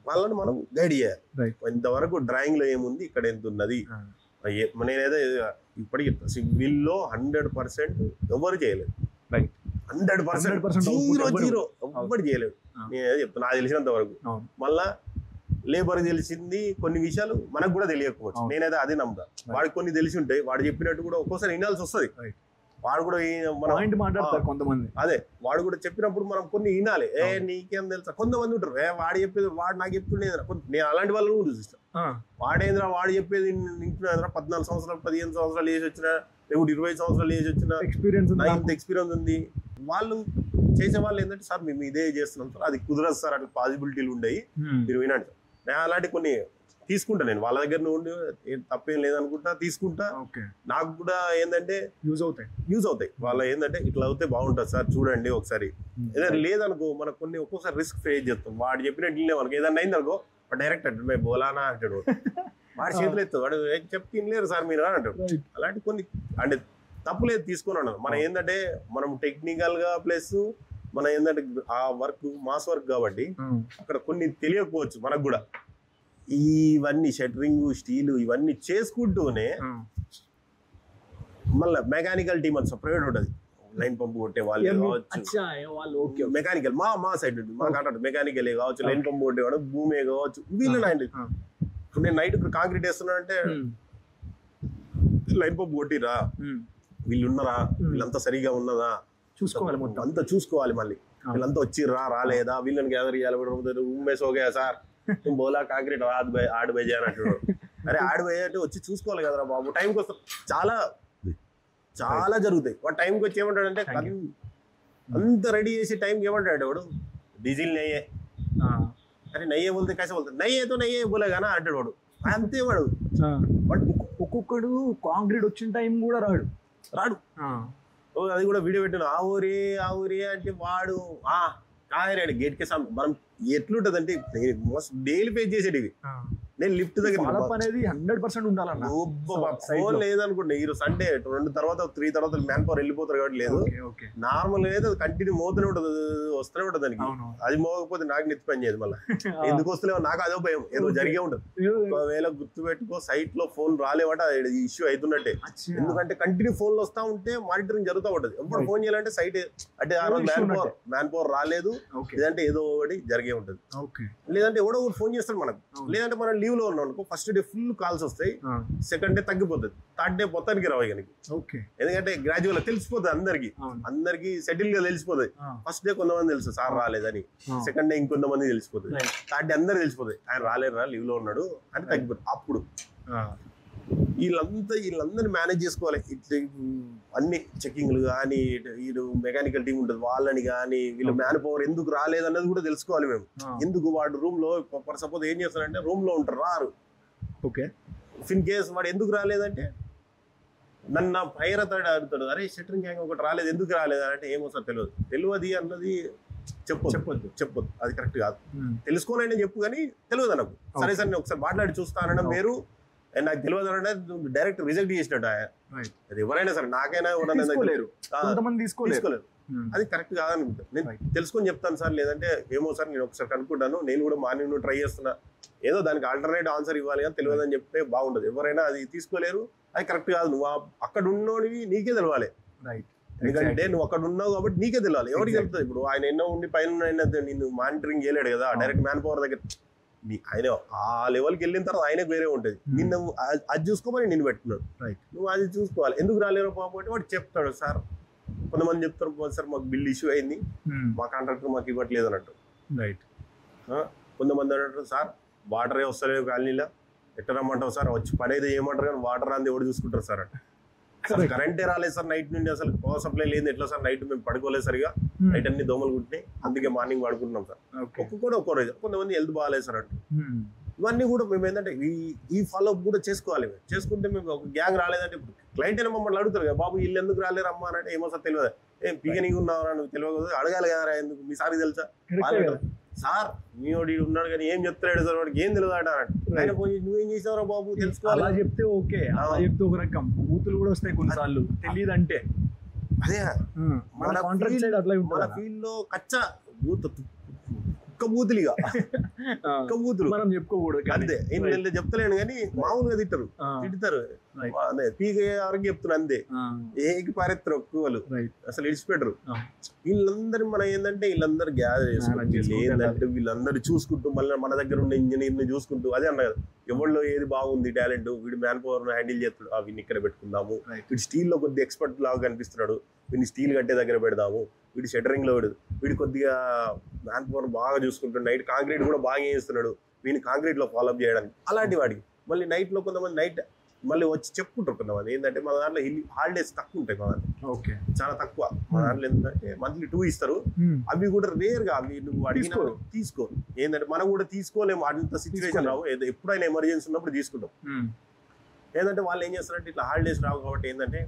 వాళ్ళని మనం గైడ్ చేయాలి. ఇంతవరకు డ్రాయింగ్ లో ఏముంది, ఇక్కడ ఎంత ఉన్నది, నేనైతే ఇప్పటికి సివిల్ లో 100% ఎవరు చేయలేదు. 100% జీరో ఎవ్వరు చేయలేదు. నేనేదో చెప్తాను నాకు తెలిసినంత వరకు. మళ్ళా లేబర్ తెలిసింది కొన్ని విషయాలు మనకు కూడా తెలియకపోవచ్చు, నేనైతే అదే నమ్ముతా. వాడికి కొన్ని తెలిసి ఉంటాయి, వాడు చెప్పినట్టు కూడా ఒక్కోసారి వినాల్సి వస్తుంది. వాడు కూడా మాట్లాడతారు కొంతమంది, అదే వాడు కూడా చెప్పినప్పుడు మనం కొన్ని వినాలి. నీకేం తెలుసా, కొంతమంది ఉంటారు వాడు చెప్పేది వాడు నాకు చెప్తుండే, నేను అలాంటి వాళ్ళని కూడా చూస్తాను. వాడేంద్రా వాడు చెప్పేది నింటున్నా 14 సంవత్సరాలు 15 సంవత్సరాలు వేసి వచ్చినా, లేకపోతే 20 సంవత్సరాలు వేసి వచ్చిన ఎక్స్పీరియన్స్ ఉంది. వాళ్ళు చేసే వాళ్ళు ఏంటంటే సార్ మేము ఇదే చేస్తున్నాం సార్, అది కుదరదు సార్, అట్లా పాసిబిలిటీలు ఉండయి, మీరు వినండి. నేను అలాంటి కొన్ని తీసుకుంటా, నేను వాళ్ళ దగ్గర నుండి తప్పేం లేదనుకుంటా తీసుకుంటా. నాకు కూడా ఏంటంటే యూజ్ అవుతాయి. వాళ్ళ ఏంటంటే ఇట్లా అవుతే బాగుంటుంది సార్ చూడండి ఒకసారి, ఏదైనా లేదనుకో మనకు కొన్ని ఒక్కోసారి రిస్క్ ఫేస్ చేస్తాం. వాడు చెప్పినట్టు మనకు ఏదన్నా అయిందనుకో డైరెక్ట్ అంటే మేము బోలానా అంటాడు, వాడి చేతులు ఎత్తు, వాడు చెప్తే తినలేరు సార్ మీరు అని అంటాడు. అలాంటి కొన్ని అంటే తప్పులేదు తీసుకుని ఉన్నాను. మనం ఏంటంటే మనం టెక్నికల్ గా ప్లస్ మన ఏంటంటే ఆ వర్క్ మాస్ వర్క్ కాబట్టి అక్కడ కొన్ని తెలియకపోవచ్చు మనకు కూడా. ఇవన్నీ షటరింగ్ స్టీల్ ఇవన్నీ చేసుకుంటూనే మళ్ళీ మెకానికల్ టీమ్ అని సపరేట్ ఉంటుంది. లైన్ పంపు కొట్టే వాళ్ళు కావచ్చు, మెకానికల్ మా సైడ్ మా కాంట్రాక్ట్ మెకానికల్ కావచ్చు, లైన్ పంపు కొట్టేవాడు భూమే కావచ్చు, వీళ్ళు నైట్. ఇప్పుడు నేను నైట్ కాంక్రీట్ వేస్తున్నా అంటే లైన్ పంపు కొట్టిరా వీళ్ళు ఉన్నారా, వీళ్ళంతా సరిగా ఉన్నదా చూసుకోవాలి, మొత్తం అంతా చూసుకోవాలి. మళ్ళీ వీళ్ళంతా వచ్చిర్రా రాలేదా, వీళ్ళని గ్యాదర్ చేయాలి. ఉమ్మేసి ఓకే సార్ బోలా కాంక్రీట్ ఆడు బై చేయనట్టు. అరే ఆడు బై అంటే వచ్చి చూసుకోవాలి కదరా బాబు, టైంకి వస్తాం. చాలా చాలా జరుగుతాయి. వాడు టైంకి వచ్చి ఏమంటాడంటే అంత రెడీ చేసి టైంకి ఏమంటాడు వాడు, డీజిల్ నెయ్యే. అరే నెయ్యే బోల్తే కైసే బోల్తే, నెయ్యేతో నెయ్యే బోలేగానా అంటాడు వాడు. అంతే వాడు. ఒక్కొక్కడు కాంక్రీట్ వచ్చిన టైం కూడా రాడు. అది కూడా వీడియో పెట్టాను. ఆ ఊరే అంటే వాడు కాయరాడు గేట్ కే మనం ఎట్లుంటది అంటే డైలీ ఫేస్ చేసేది ఇవి. నేను లిఫ్ట్ దగ్గర అనేది 100% ఉండాలన్న. ఫోన్ లేదనుకోండి, ఈ రోజు సండే 2 తర్వాత 3 తర్వాత మ్యాన్ పవర్ వెళ్ళిపోతారు కాబట్టి లేదు. నార్మల్ అయితే కంటిన్యూ మోతూనే ఉంటది, వస్తూనే ఉంటది దానికి. అది మోగకపోతే నాకు నెత్తి పని చేయదు. మళ్ళీ ఎందుకు వస్తలేమో నాకు అదే భయం, ఏదో జరిగే ఉంటది. ఒకవేళ గుర్తు పెట్టుకో, సైట్ లో ఫోన్ రాలేవట ఇష్యూ అవుతున్నట్టే. ఎందుకంటే కంటిన్యూ ఫోన్లు వస్తా ఉంటే మానిటరింగ్ జరుగుతూ ఉంటది. ఎప్పుడు ఫోన్ చేయాలంటే సైట్ అంటే ఆ రోజు మ్యాన్ పవర్ రాలేదు, లేదంటే ఏదో ఒకటి జరిగే ఉంటది. లేదంటే ఎవడో ఒకటి ఫోన్ చేస్తాడు మనకు. లేదంటే మనం లీవ్ లో ఉన్నాం అనుకో, ఫస్ట్ డే ఫుల్ కాల్స్ వస్తాయి, సెకండ్ డే తగ్గిపోతుంది, థర్డ్ డే మొత్తానికి రావు. ఎందుకంటే గ్రాడ్యువల్ తెలిసిపోతుంది అందరికి సెటిల్ గా తెలిసిపోతుంది. ఫస్ట్ డే కొంతమంది తెలుసు సార్ రాలేదని, సెకండ్ డే ఇంకొంతమంది తెలిసిపోతుంది, థర్డ్ డే అందరు తెలిసిపోతుంది ఆయన రాలేరా లీవ్ లో ఉన్నాడు అని తగ్గిపోతుంది. అప్పుడు వీళ్ళందరినీ మేనేజ్ చేసుకోవాలి. అన్ని చెకింగ్లు కానీ, వీళ్ళు మెకానికల్ టీం ఉంటుంది వాళ్ళని కానీ, వీళ్ళు మ్యాన్ పవర్ ఎందుకు రాలేదన్నది కూడా తెలుసుకోవాలి మేము. ఎందుకు వాడు రూమ్ లో ఫర్ సపోజ్ ఏం చేస్తారంటే రూమ్ లో ఉంటారు, రారు. ఓకే, ఇన్ కేసు వాడు ఎందుకు రాలేదంటే నన్ను ఫైర్ అడుగుతాడు, అరే షట్టరింగ్ గ్యాంగ్ ఒకటి రాలేదు ఎందుకు రాలేదు అంటే ఏమో సార్ తెలియదు అన్నది చెప్పొద్దు. అది కరెక్ట్ కాదు. తెలుసుకోవాలని చెప్పు కానీ తెలియదు నాకు. సరే సార్ నేను ఒకసారి మాట్లాడి చూస్తానడం వేరు, నాకు తెలియదు అంటే డైరెక్ట్ రిజెక్ట్ చేసినట్టు. అది ఎవరైనా సరే, నాకైనా తీసుకోలేరు. అది కరెక్ట్ కాదనుకుంటా. నేను తెలుసుకొని చెప్తాను సార్, లేదంటే ఏమో సార్ నేను ఒకసారి కనుక్కుంటాను, నేను కూడా మార్నింగ్ ట్రై చేస్తున్నా, ఏదో దానికి ఆల్టర్నేట్ ఆన్సర్ ఇవ్వాలి కానీ తెలియదు అని చెప్తే బాగుండదు. ఎవరైనా అది తీసుకోలేరు, అది కరెక్ట్ కాదు. నువ్వు అక్కడ ఉన్నోడివి నీకే తెలవాలి. ఎందుకంటే నువ్వు అక్కడ ఉన్నావు కాబట్టి నీకే తెలియాలి. ఎవరికి తెలుస్తుంది? ఇప్పుడు ఆయన ఎన్నో ఉండి పైన నిన్ను మానిటరింగ్ చేయలేడు కదా, డైరెక్ట్ మ్యాన్ పవర్ దగ్గర. ఆయన ఆ లెవెల్కి వెళ్ళిన తర్వాత ఆయనకు వేరే ఉంటుంది. నిన్ను అది చూసుకోమని నేను పెట్టున్నాడు, నువ్వు అది చూసుకోవాలి. ఎందుకు రాలేరు పాపం అంటే వాడు చెప్తాడు. సార్ కొంతమంది చెప్తారు, సార్ మాకు బిల్ ఇష్యూ అయింది, మా కాంట్రాక్టర్ మాకు ఇవ్వట్లేదు అన్నట్టు. కొంతమంది అంటారు, సార్ వాటరే వస్తలేదు కాలనీలో, ఎట్లా రమ్మంటావు సార్, వచ్చి పని అయితే ఏమంటారు కానీ వాటర్ అంది ఎవరు చూసుకుంటారు సార్ అంటే. అసలు కరెంటే రాలేదు సార్ నైట్ నుండి, అసలు పవర్ సప్లై లేదు, ఎట్లా సార్ నైట్ మేము పడుకోలేదు సరిగా, నైట్ అన్ని దోమలు కుట్టినాయి, అందుకే మార్నింగ్ పడుకుంటున్నాం సార్. ఒక్కొక్క రోజు కొంతమంది హెల్త్ బాగాలేదు సార్ అంటే. ఇవన్నీ కూడా మేము ఏంటంటే ఈ ఫాలో అప్ కూడా చేసుకోవాలి. చేసుకుంటే మేము ఒక గ్యాంగ్ రాలేదంటే, ఇప్పుడు క్లయింట్ అయినా మమ్మల్ని అడుగుతారు కదా, బాబు వీళ్ళు ఎందుకు రాలేరు అమ్మా అంటే, ఏమో సార్ తెలియదు. ఏం పీకనీకి ఉన్నావా నువ్వు తెలియదు, అడగాలి కదా ఎందుకు, మీ సార్కి తెలుసా సార్ మీ వాడు ఉన్నాడు కానీ ఏం చెప్తాడు సార్, వాడికి ఏం తెలియదు అంట. ఆయన పోయి నువ్వేం చేసావురా బాబు తెలుసుకోవాలి. అలా చెప్తే ఓకే, అలా చెప్తే ఒక రకం బూతులు కూడా వస్తాయి కొన్నిసార్లు తెలియదు అంటే. అదే మన కాంట్రాక్ట్ సైడ్ అట్లా మన ఫీల్డ్ లో కచ్చా బూతులుగా బూతులు మనం చెప్పుకోకూడదు అంతే. నేను చెప్తలేను కానీ మామూలుగా తిడతారు అదే పీకే వరకు చెప్తున్నా అంతే. ఏకి పారెత్తారు ఒక్క వాళ్ళు అసలు ఇడిచిపెట్టరు. వీళ్ళందరూ మనం ఏంటంటే వీళ్ళందరూ గ్యాదర్ చేసుకుంటూ ఏంటంటే వీళ్ళందరూ చూసుకుంటూ మళ్ళీ మన దగ్గర ఉన్న ఇంజనీర్ని చూసుకుంటూ అదే అన్న కదా, ఎవరిలో ఏది బాగుంది టాలెంట్, వీడు మ్యాన్ పవర్ హ్యాండిల్ చేస్తాడు, వీడిని ఇక్కడ పెట్టుకుందాము, వీడు స్టీల్ లో కొద్దిగా ఎక్స్పర్ట్ లాగా కనిపిస్తున్నాడు, వీడిని స్టీల్ కట్టే దగ్గర పెడదాము, వీడి షట్టరింగ్ లో వీడు కొద్దిగా మ్యాన్ పవర్ బాగా చూసుకుంటాడు, నైట్ కాంక్రీట్ కూడా బాగా చేస్తున్నాడు, వీడిని కాంక్రీట్ లో ఫాలోఅప్ చేయడానికి. అలాంటి వాడికి మళ్ళీ నైట్ లో కొంతమంది నైట్ మళ్ళీ వచ్చి చెప్పుకుంటారు కొంతమంది. ఏంటంటే మా దాంట్లో హాలిడేస్ తక్కువ ఉంటాయి, మా దాంట్లో చాలా తక్కువ. మా దాంట్లో ఏంటంటే మంత్లీ 2 ఇస్తారు, అవి కూడా రేర్ గా అవి నువ్వు అడిగిన తీసుకో. ఏంటంటే మనం కూడా తీసుకోలేము, అంత సిచ్యువేషన్ రావు, ఎప్పుడైనా ఎమర్జెన్సీ ఉన్నప్పుడు తీసుకుంటాం. ఏంటంటే వాళ్ళు ఏం చేస్తారంటే ఇట్లా హాలిడేస్ రావు కాబట్టి ఏంటంటే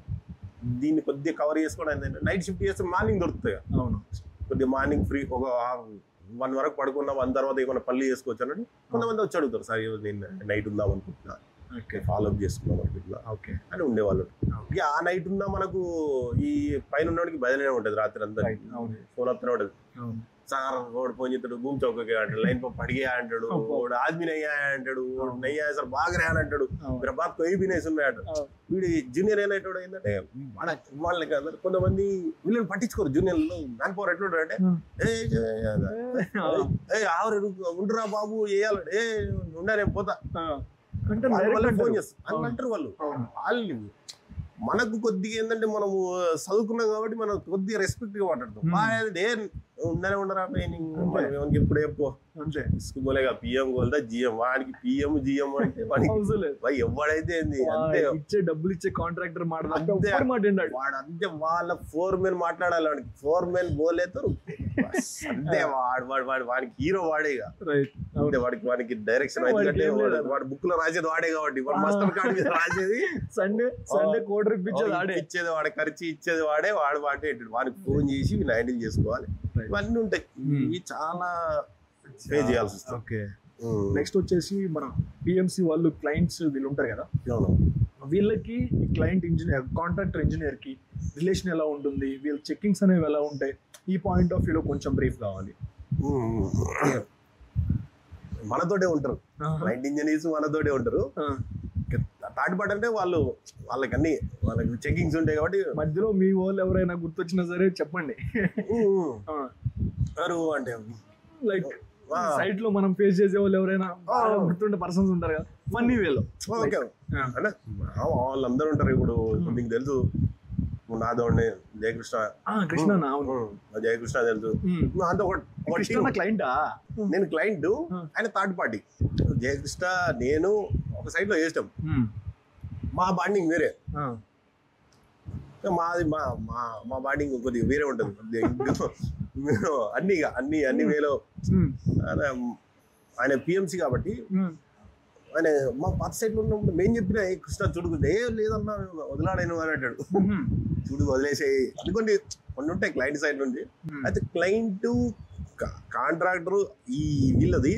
దీన్ని కొద్దిగా కవర్ చేసుకోవడం ఏంటంటే నైట్ షిఫ్ట్ చేస్తే మార్నింగ్ దొరుకుతాయి. కొద్దిగా మార్నింగ్ ఫ్రీ ఒక 1 వరకు పడుకున్నాం, 1 తర్వాత ఏమైనా పల్లి చేసుకోవచ్చు అన్నట్టు కొంతమంది వచ్చి అడుగుతారు, సార్ నేను నైట్ ఉందాం అనుకుంటున్నా, ఫాలోఅప్ చేసుకున్నాం అనుకుంటున్నా అని ఉండేవాళ్ళు. ఇక ఆ నైట్ ఉన్నా మనకు ఈ పైన ఉన్నవాడికి బదిలీ ఉంటుంది, రాత్రి అంతా ఫోన్ వస్తూనే ఉంటుంది. సార్ వాడు ఫోన్ చేస్తాడు, భూమి చౌకకి అంటాడు, లైన్ పంప్ అడిగే అంటాడు, వాడు ఆద్మీ నయ్యా అంటాడు, నయ్యా సార్ బాగా రే అని అంటాడు, మీరు బాగా కొయ్యి బినేసి ఉన్నాడు. వీడు జూనియర్ అయినట్టు ఏంటంటే వాళ్ళకి కొంతమంది వీళ్ళని పట్టించుకోరు. జూనియర్లు మ్యాన్ పవర్ ఎట్లుంటారు అంటే ఆవిడ ఉండరా బాబు వేయాలి, ఉండరేం పోతా ఫోన్ చేస్తారు అని అంటారు వాళ్ళు. మనకు కొద్దిగా ఏంటంటే మనము చదువుకున్నాం కాబట్టి మనం కొద్దిగా రెస్పెక్ట్ గా మాట్లాడతాం. ఉండనే ఉండరా ఎప్పుడు చెప్పు అంతే ఇసుకుపోలేగా పిఎం గోల్దా జిఎం వాడికి పిఎం జిఎం అంటే వాడికి ఎవడైతే అంతే ఇచ్చే డబ్బులు ఇచ్చే కాంట్రాక్టర్ మాట్లాడు వాడు అంతే వాళ్ళ 4 men మాట్లాడాలి. వాడికి 4 men బోలేతారు అంతే. వాడికి హీరో వాడేగా అంతే. వాడికి డైరెక్షన్ వాడు బుక్ లో రాసేది వాడే కాబట్టి వాడు మాస్టర్ కార్డ్ మీద రాసేది సండే కోడ్ ఇచ్చేది వాడే, ఖర్చు ఇచ్చేది వాడే, వాడే వాడికి ఫోన్ చేసి హ్యాండిల్ చేసుకోవాలి. ఇవన్నీ ఉంటాయి. ఇవి చాలా పే చేయాల్సి వస్తుంది. ఓకే నెక్స్ట్ వచ్చేసి మన పిఎంసి వాళ్ళు క్లయింట్స్ వీళ్ళు ఉంటారు కదా, వీళ్ళకి క్లయింట్ ఇంజనీర్ కాంట్రాక్టర్ ఇంజనీర్ కి రిలేషన్ ఎలా ఉంటుంది, వీళ్ళ చెక్కింగ్స్ అనేవి ఎలా ఉంటాయి, ఈ పాయింట్ ఆఫ్ వ్యూలో కొంచెం బ్రీఫ్ కావాలి. మనతోటే ఉంటారు క్లయింట్ ఇంజనీర్స్, మనతోటే ఉంటారు. థర్డ్ పార్ట్ అంటే వాళ్ళకి చెకింగ్స్ ఉంటాయి కాబట్టి మధ్యలో మీ వాళ్ళు ఎవరైనా గుర్తొచ్చినా సరే చెప్పండి. అంటే లైక్ సైట్ లో మనం ఫేస్ చేసే వాళ్ళు ఎవరైనా గుర్తుండే పర్సన్స్ ఉంటారు కదా, ఫన్నీ వేలో. అంటే వాళ్ళందరూ ఉంటారు. ఇప్పుడు మీకు తెలుసు నాదోండి జయకృష్ణ తెలుసు. క్లయింటా? నేను క్లయింట్, ఆయన థర్డ్ పార్టీ. జయకృష్ణ నేను ఒక సైడ్ లో చేస్తాం. మా బాండింగ్ వేరే, మాది మా బాండింగ్ కొద్దిగా వేరే ఉంటుంది. అన్ని వేలో ఆయన పిఎంసి కాబట్టి ఆయన మా పాత సైడ్ లో ఉన్నప్పుడు మేము చెప్పిన కృష్ణ చూడుకుంటే లేదన్నా వదిలాడేను అని అంటాడు. చూడు వదిలేసేయి అనుకోండి. కొన్ని ఉంటాయి క్లయింట్ సైడ్ నుండి. అయితే క్లయింట్ కాంట్రాక్టర్ ఈ వీళ్ళది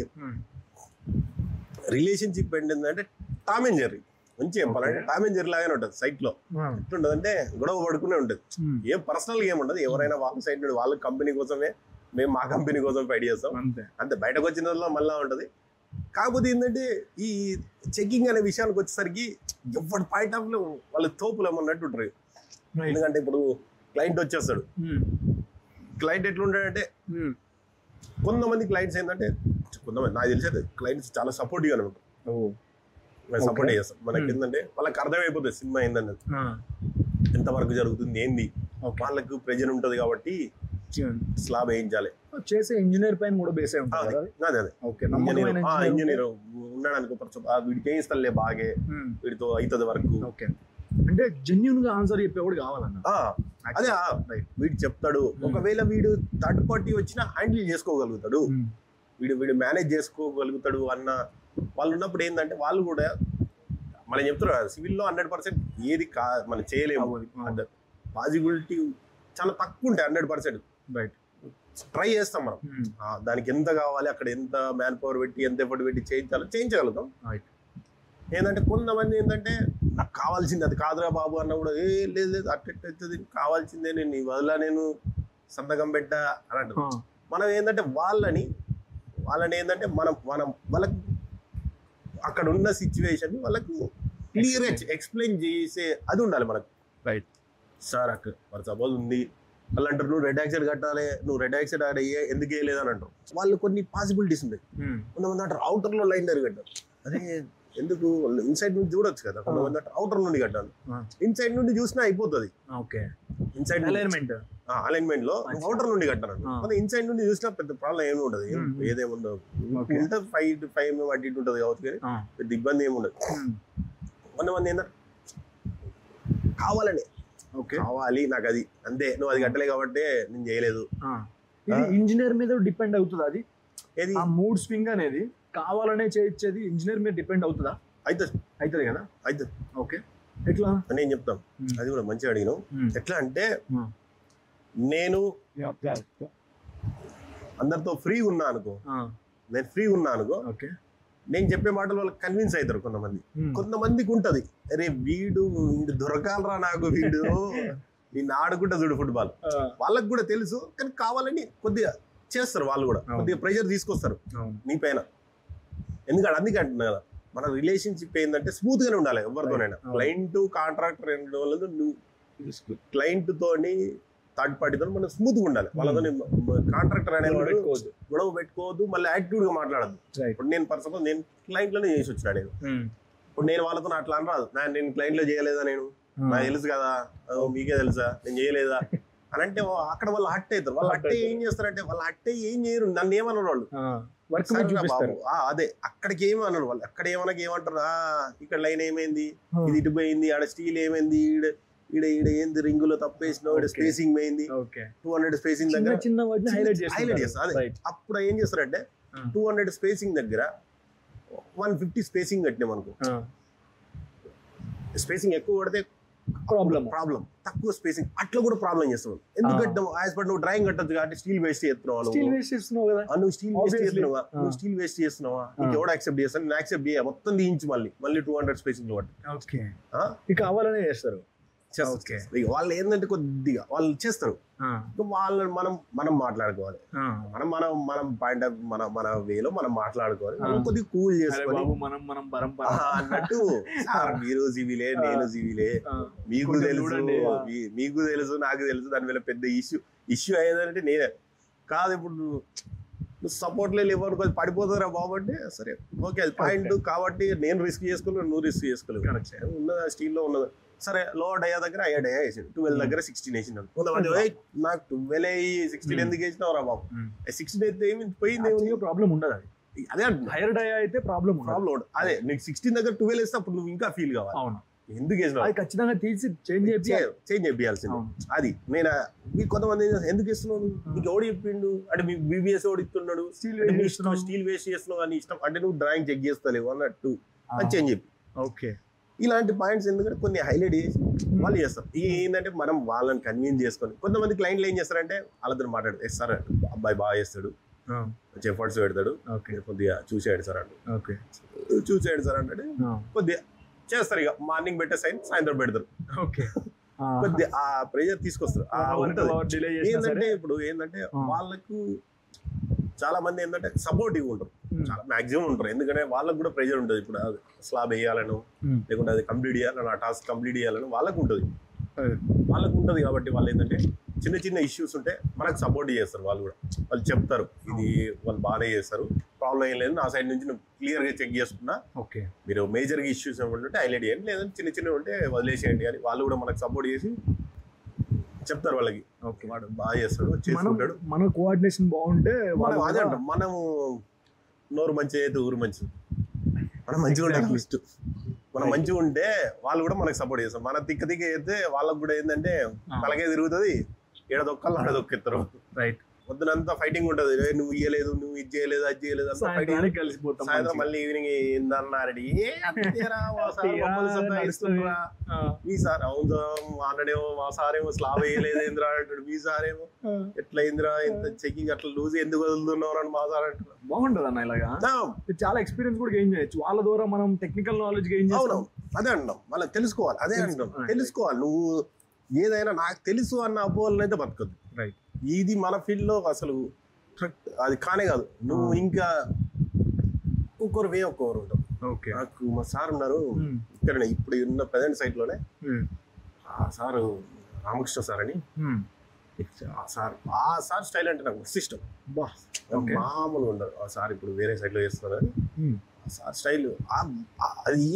రిలేషన్షిప్ ఏంటంటే టామ్ అండ్ జెర్రీ. మంచి చెప్పాలంటే టామ్ అండ్ జెర్రీ లాగానే ఉంటుంది. సైట్ లో ఎట్లుంటది అంటే గొడవ పడుకునే ఉంటుంది. ఏం పర్సనల్ ఏం ఉండదు. ఎవరైనా వాళ్ళ సైడ్ నుండి వాళ్ళ కంపెనీ కోసమే, మేము మా కంపెనీ కోసం ఫైట్ చేస్తాం అంతే. బయటకు వచ్చిన మళ్ళా ఉంటది. కాకపోతే ఏంటంటే ఈ చెకింగ్ అనే విషయానికి వచ్చేసరికి ఎవరి పాయింట్ ఆఫ్ లో వాళ్ళ తోపులు ఏమన్నట్టు ఉంటారు. ఎందుకంటే ఇప్పుడు క్లయింట్ వచ్చేస్తాడు. క్లయింట్ ఎట్లుంటాడంటే కొంతమంది క్లయింట్స్ ఏంటంటే కొంతమంది నాకు తెలిసేది క్లయింట్స్ చాలా సపోర్టివ్ గా ఉంటారు. మేము సపోర్ట్ చేస్తాం. మనకి ఏంటంటే వాళ్ళకి అర్థమైపోతుంది సినిమా ఏంటన్నది, ఎంతవరకు జరుగుతుంది ఏంది. వాళ్ళకు ప్రెజర్ ఉంటుంది కాబట్టి స్లాబ్ వేయించాలి. చేసే ఇంజనీర్ పైన కూడా బేస్ అయి ఉంటుంది. ఇంజనీర్ ఉండడానికి వీడికి వేయిస్తాలే బాగే, వీడితో అవుతుంది వరకు. అంటే జెన్యూన్ గా ఆన్సర్ చెప్పేవాడు కావాలన్న. అదే వీడు చెప్తాడు. ఒకవేళ వీడు థర్డ్ పార్టీ వచ్చినా హ్యాండిల్ చేసుకోగలుగుతాడు, వీడు మేనేజ్ చేసుకోగలుగుతాడు అన్న వాళ్ళు ఉన్నప్పుడు ఏంటంటే వాళ్ళు కూడా మనం చెప్తున్నారు సివిల్లో 100% ఏది మనం చేయలేము. పాసిబిలిటీ చాలా తక్కువ ఉంటాయి. 100% రైట్ ట్రై చేస్తాం మనం. దానికి ఎంత కావాలి, అక్కడ ఎంత మ్యాన్ పవర్ పెట్టి, ఎంత ఎఫర్ట్ పెట్టి చేయించగలుగుతాం. ఏంటంటే కొంతమంది ఏంటంటే నాకు కావాల్సింది అది కాదురా బాబు అన్న కూడా లేదు అట్టెట్టవుతుంది, కావాల్సిందే, నేను వదిలా, నేను సంతకం పెట్టా అని అంటారు. మనం ఏంటంటే వాళ్ళని ఏంటంటే మనం వాళ్ళకి అక్కడ ఉన్న సిచ్యువేషన్ వాళ్ళకు క్లియర్ ఎక్స్ప్లెయిన్ చేసే అది ఉండాలి మనకు. రైట్ సార్ అక్కడ మరి సపోజ్ ఉంది వాళ్ళు అంటారు నువ్వు రెడ్ యాక్సైడ్ కట్టాలి, నువ్వు రెడ్ యాక్సైడ్ అక్కడ ఎందుకు వేయలేదు అని అంటారు. వాళ్ళు కొన్ని పాసిబిలిటీస్ ఉంటాయి. కొంతమంది అంటారు అవుటర్ లో లైన్ దగ్గర కట్టాలి. అదే ఎందుకు ఇన్సైడ్ నుంచి చూడొచ్చు కదా. కొంతమంది అంటారు అవుటర్ నుండి కట్టాలి, ఇన్సైడ్ నుండి చూసినా అయిపోతుంది. ఇన్సైడ్ అలైన్మెంట్ లో అవుటర్ నుండి కట్టాలి. ఇన్సైడ్ నుండి చూసినా పెద్ద ప్రాబ్లం ఏమి ఉండదు, ఏదేముండదు. ఉంటే 5 to 5 అటు ఇటు ఉంటుంది కావచ్చు, కానీ పెద్ద ఇబ్బంది ఏమి ఉండదు. కొంతమంది ఏంటంటే కావాలని కావాలి నాకు అది అంతే, నువ్వు అది కట్టలే కాబట్టి నేను చేయలేదు. ఇంజనీర్ మీద డిపెండ్ అవుతుంది అది. ఏది మూడ్ స్వింగ్ అనేది కావాలనే చేయించేది ఇంజనీర్ మీద డిపెండ్ అవుతుందా? అవుతుంది కదా. అవుతుంది. ఓకే ఎట్లా నేను చెప్తాం. అది కూడా మంచిగా అడిగినావు. ఎట్లా అంటే నేను అందరితో ఫ్రీగా ఉన్నా అనుకో, నేను ఫ్రీగా ఉన్నా అనుకో, నేను చెప్పే మాటలు వాళ్ళకి కన్విన్స్ అవుతారు. కొంతమందికి ఉంటది అరే వీడు దొరకాలరా నాకు, వీడు నిన్ను ఆడుకుంటా చూడు ఫుట్బాల్. వాళ్ళకి కూడా తెలుసు, కానీ కావాలని కొద్దిగా చేస్తారు. వాళ్ళు కూడా కొద్దిగా ప్రెషర్ తీసుకొస్తారు నీ పైన. ఎందుకంటే అందుకే అంటున్నా కదా, మన రిలేషన్షిప్ ఏంటంటే స్మూత్ గానే ఉండాలి ఎవరితోనైనా. క్లయింట్ కాంట్రాక్టర్ వాళ్ళతో నువ్వు క్లయింట్ తోని థర్డ్ పార్టీతో మనం స్మూత్ గా ఉండాలి. వాళ్ళతో కాంట్రాక్టర్ అనేవాడు గొడవ పెట్టుకోవద్దు, మళ్ళీ యాక్టివ్ గా మాట్లాడద్దు. ఇప్పుడు నేను పర్సనల్ నేను క్లయింట్ లోనే చేసి వచ్చినా. ఇప్పుడు నేను వాళ్ళతో అట్లా అనరాదు, నేను క్లయింట్ లో చేయలేదా, నేను నాకు తెలుసు కదా, మీకే తెలుసా, నేను చేయలేదా అని అంటే అక్కడ వాళ్ళు హట్ అవుతారు. వాళ్ళు హట్ ఏం చేస్తారంటే, వాళ్ళు హట్ ఏం చేయరు, నన్ను ఏమన్నారు వాళ్ళు, బాబు అదే అక్కడికి ఏమి అన్నారు వాళ్ళు, అక్కడ ఏమంటారు, ఇక్కడ లైన్ ఏమైంది, ఇది ఇటు పోయింది, ఆడ స్టీల్ ఏమైంది, ఈడ ఈడ ఏంది రింగులో తప్పేసినావు, ఇక్కడ స్పేసింగ్ పోయింది, 200 స్పేసింగ్ దగ్గర హైలైట్ చేస్తారు. అదే అప్పుడు ఏం చేస్తారంటే 200 స్పేసింగ్ దగ్గర 150 స్పేసింగ్ కట్టినాం అనుకో, స్పేసింగ్ ఎక్కువ కొడితే ప్రాబ్లం, తక్కువ స్పేసింగ్ అట్లా కూడా ప్రాబ్లం చేస్తున్నావు. ఎందుకు కట్టావు, యాజ్ పర్ నువ్వు డ్రాయింగ్ కట్టచ్చు కాబట్టి స్టీల్ వేస్ట్ చేస్తున్నావు, నువ్వు స్టీల్ వేస్ట్ చేస్తున్నావా, నీకు ఎవడు యాక్సెప్ట్ చేస్తాను, నేను యాక్సెప్ట్ చేయ, మొత్తం తీయించి మళ్ళీ 200 స్పేసింగ్ పట్టి కావాలనే చేస్తారు. వాళ్ళు ఏంటంటే కొద్దిగా వాళ్ళు చేస్తారు, వాళ్ళని మనం మాట్లాడుకోవాలి, మనం పాయింట్ ఆఫ్ మన వేలో మనం మాట్లాడుకోవాలి, కొద్దిగా కూల్ చేసుకోవాలి అన్నట్టు. మీరు సివిలే, నేను సివిలే, మీకు తెలుసు నాకు తెలుసు, దాని వల్ల పెద్ద ఇష్యూ అయ్యేదంటే నేనే కాదు. ఇప్పుడు నువ్వు సపోర్ట్ లేవు అనుకో, పడిపోతారా బాబు అంటే సరే ఓకే, అది పాయింట్ కాబట్టి నేను రిస్క్ చేసుకోలేదు, నువ్వు రిస్క్ చేసుకోలేదు, ఉన్నదా స్టీల్లో ఉన్నది. సరే లోవర్ డయా దగ్గర అయ్యా డయా వేసాడు, 12 దగ్గర 16 వేసినాడు. కొంతమంది నాకు 12 అయ్యి 16 ఎందుకు వేసినావు రా బాబు, 16 అయితే ఏమి పోయింది, ప్రాబ్లం ఉండదు. అదే హైయర్ డయా అయితే ప్రాబ్లం ఉండదు. అదే నీకు 16 దగ్గర 12 వేస్తే అప్పుడు నువ్వు ఇంకా ఫీల్ కావాలి, ఎందుకు వేసినావు, అది ఖచ్చితంగా తీసి చేంజ్ చేయాల్సింది. అది నేను మీకు కొంతమంది ఎందుకు ఇస్తున్నావు, నీకు ఎవడు చెప్పిండు అంటే మీ బీబీఎస్ ఎవడు ఇస్తున్నాడు, స్టీల్ వేస్ట్ చేస్తున్నావు అని ఇష్టం అంటే నువ్వు డ్రాయింగ్ చెక్ చేస్తలేవు అన్నట్టు అని చేంజ్ చెప్పి. ఓకే, ఇలాంటి పాయింట్స్ ఎందుకంటే కొన్ని హైలైట్ చేసి వాళ్ళు చేస్తారు. ఏంటంటే మనం వాళ్ళని కన్విన్స్ చేసుకొని, కొంతమంది క్లయింట్లు ఏం చేస్తారంటే వాళ్ళతో మాట్లాడితే సార్ అబ్బాయి బాగా చేస్తాడు, ఎఫర్ట్స్ పెడతాడు, కొద్దిగా చూసేయండి సార్ అంటే చూసేయండి సార్ అంటే కొద్దిగా చేస్తారు. ఇక మార్నింగ్ పెట్టే సాయంత్రం పెడతారు, కొద్దిగా ఆ ప్రెజర్ తీసుకొస్తారు. ఏంటంటే ఇప్పుడు ఏంటంటే వాళ్ళకు చాలా మంది ఏంటంటే సపోర్టివ్ ఉంటారు, చాలా మాక్సిమం ఉంటారు, ఎందుకంటే వాళ్ళకు కూడా ప్రెజర్ ఉంటుంది. ఇప్పుడు స్లాబ్ వేయాలను, లేకుంటే అది కంప్లీట్ చేయాలని, ఆ టాస్క్ కంప్లీట్ చేయాలని వాళ్ళకు ఉంటుంది కాబట్టి వాళ్ళు ఏంటంటే చిన్న చిన్న ఇష్యూస్ ఉంటే మనకు సపోర్ట్ చేస్తారు. వాళ్ళు కూడా వాళ్ళు చెప్తారు, ఇది వాళ్ళు బాగానే చేస్తారు, ప్రాబ్లం ఏం లేదు, నా సైడ్ నుంచి నువ్వు క్లియర్గా చెక్ చేసుకున్నా, మీరు మేజర్గా ఇష్యూస్ ఏమంటే హైలైట్ చేయండి, లేదంటే చిన్న చిన్నవి ఉంటే వదిలేసేయండి అని వాళ్ళు కూడా మనకు సపోర్ట్ చేసి చెప్తారు వాళ్ళకి. వాడు బాగా చేస్తాడు, చేసుకుంటాడు, మన కోఆర్డినేషన్ బాగుంటే అదే అంటాం. మనము నోరు మంచిగా అయితే ఊరు మంచిది, మనం మంచిగా ఉంటే ఫస్ట్ మనం మంచిగా ఉంటే వాళ్ళు కూడా మనకు సపోర్ట్ చేస్తారు. మన తిక్క అయితే వాళ్ళకు కూడా ఏంటంటే తలకే తిరుగుతుంది, ఏడ దొక్కలు ఆడ దొక్కెత్తారు. పొద్దునంతా ఫైటింగ్ ఉంటది, నువ్వు ఇయ్యలేదు, నువ్వు ఇది చేయలేదు, అది చేయలేదు అంతా ఫైటింగ్ కలిసిపోతాం. సాయంత్రం మళ్ళీ ఈవినింగ్ ఏందన్నారడి మీ సార్ అవును అన్నాడేమో, మా సారేమో స్లాబ్ వేయలేదు ఏంద్రా అంటాడు, మీ సారేమో ఎట్లా ఏంద్రా ఇంత చెకింగ్ అట్లా లూజ్ ఎందుకు వదులుతున్నావు అని మా సార్ అంటారు. బాగుంటది అన్న ఇలాగా, చాలా ఎక్స్పీరియన్స్ కూడా గెయిన్ చేయొచ్చు వాళ్ళ ద్వారా, మనం టెక్నికల్ నాలెడ్జ్ గెయిన్ చేస్తాం. అదే అంటాం, వాళ్ళకి తెలుసుకోవాలి, అదే అంటాం తెలుసుకోవాలి. నువ్వు ఏదైనా నాకు తెలుసు అన్న అపోహలను అయితే బతకద్దు. ఇది మన ఫీల్డ్ లో అసలు అది కానే కాదు. నువ్వు ఇంకా ఒక్కొక్కరు ఒక్కొక్కరు ఉంటావు. నాకు మా సార్ ఉన్నారు ఇక్కడ ఇప్పుడు ఉన్న ప్రజెంట్ సైట్ లోనే, ఆ సారు రామకృష్ణ సార్ అని, ఆ సార్ స్టైల్ అంటే నాకు సిస్టమ్ మామూలుగా ఉండరు. ఆ సార్ ఇప్పుడు వేరే సైడ్ లో చేస్తున్నారు, ఆ సార్ స్టైల్ అది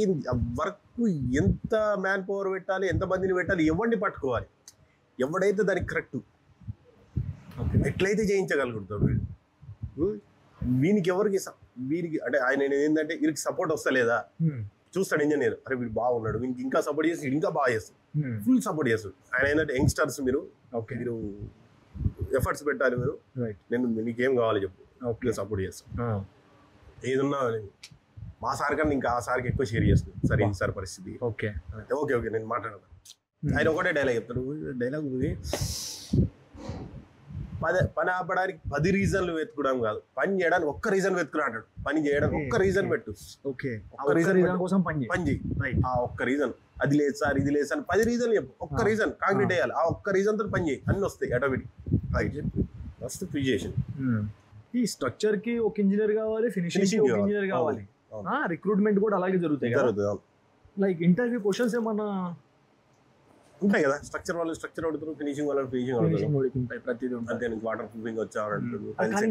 వర్క్ ఎంత మ్యాన్ పవర్ పెట్టాలి, ఎంత మందిని పెట్టాలి, ఎవరిని పట్టుకోవాలి, ఎవడైతే దానికి కరెక్ట్ ఎట్లయితే చేయించగలుగుతాడు వీడు, వీనికి ఎవరికి వీరికి అంటే ఆయన ఏంటంటే వీరికి సపోర్ట్ వస్తలేదా చూస్తాడు ఇంజనీర్, అరే వీడు బాగున్నాడు, వీనికి ఇంకా సపోర్ట్ చేసి ఇంకా బాగా చేస్తాడు, ఫుల్ సపోర్ట్ చేస్తాడు. ఆయన ఏంటంటే యంగ్స్టర్స్ మీరు ఎఫర్ట్స్ పెట్టాలి, మీరు నేను నీకేం కావాలి చెప్పు, సపోర్ట్ చేస్తాను. ఏదున్నా మా సార్ కన్నా ఇంకా ఆ సార్కి ఎక్కువ షేర్ చేస్తుంది, సరే ఇది సార్ పరిస్థితి, ఓకే నేను మాట్లాడతాను. ఆయన ఒకటే డైలాగ్ చెప్తాడు, డైలాగ్ పని ఆపడానికి 10 రీజన్లు వెతుకుడం కాదు, పని చేయడానికి ఒక్క రీజన్ వెతుకురా అంటాడు. పని చేయడానికి ఒక్క రీజన్ పెట్టు, పని చేయి, ఆ ఒక్క రీజన్, అది లేదు సార్ ఇది లేదు సార్ 10 రీజన్ చెప్పు, ఒక్క రీజన్ కాంక్రీట్ వేయాలి, ఆ ఒక్క రీజన్ తో పని చేయి, అన్ని వస్తాయి ఆటోమేటిక్. మస్తు ఫిజియేషన్. ఈ స్ట్రక్చర్ కి ఒక ఇంజనీర్ కావాలి, ఫినిషింగ్ ఒక ఇంజనీర్ కావాలి, రిక్రూట్మెంట్ కూడా అలాగే జరుగుతాయి. లైక్ ఇంటర్వ్యూ క్వశ్చన్స్ ఏమన్నా ఉంటాయి కదా, స్ట్రక్చర్ వాళ్ళు స్ట్రక్చర్ అడుగుతారు, ఫినిషింగ్ వాళ్ళు ఫినిషింగ్ అడుగుతారు, ప్రతిదీ ఉంటుంది. అంతే నీకు వాటర్ ప్రూఫింగ్ వచ్చా కానీ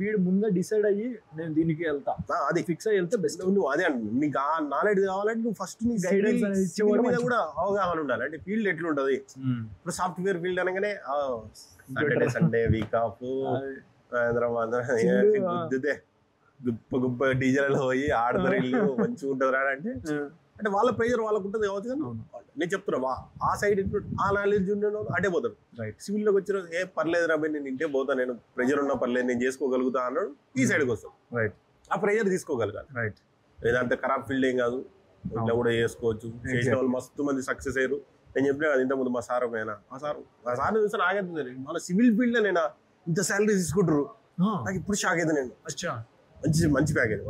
వీడు ముందే డిసైడ్ అయ్యి నేను దీనికి వెళ్తా, అది ఫిక్స్ అయ్యి వెళ్తే బెస్ట్. నువ్వు అదే అంటు నీకు ఆ నాలెడ్జ్ కావాలంటే నువ్వు ఫస్ట్ నీ Guidance అనేది ఇచ్చేవాడు మీద కూడా అవగాహన ఉండాలి. అంటే ఫీల్డ్ ఎట్లుంటది, ఇప్పుడు సాఫ్ట్వేర్ ఫీల్డ్ అనగానే సండే వీక్ ఆఫ్ గుద్దితే గుప్ప డీజల్ పోయి ఆడతారు ఇల్లు మంచిగా ఉంటుంది రా అంటే వాళ్ళ ప్రెజర్ వాళ్ళకు ఉంటుంది కావచ్చు. కానీ నేను చెప్తున్నా ఆ సైడ్ ఆ నాలెడ్జ్ ఉండే అటే పోతాడు. సివిల్ లోకి వచ్చిన ఏ పర్లేదు రా నేను ఇంటే పోతా, నేను ప్రెజర్ ఉన్నా పర్లేదు నేను చేసుకోగలుగుతా అన్నాడు, ఈ సైడ్కి వస్తాం. ఆ ప్రెజర్ తీసుకోగలగాలి. ఏదంటే ఖరాబ్ ఫీల్డ్ ఏం కాదు, ఇట్లా కూడా చేసుకోవచ్చు. చేసిన వాళ్ళు మస్తు మంది సక్సెస్ అయ్యారు. నేను చెప్పినా కదా ఇంతకుముందు మా సార్ అయినా ఆ సార్ చూస్తే నాగేస్తుంది, మన సివిల్ ఫీల్డ్ లో నేను ఇంత శాలరీ తీసుకుంటారు, నాకు ఇప్పుడు షాక్ అయితే. నేను మంచి ప్యాకేజ్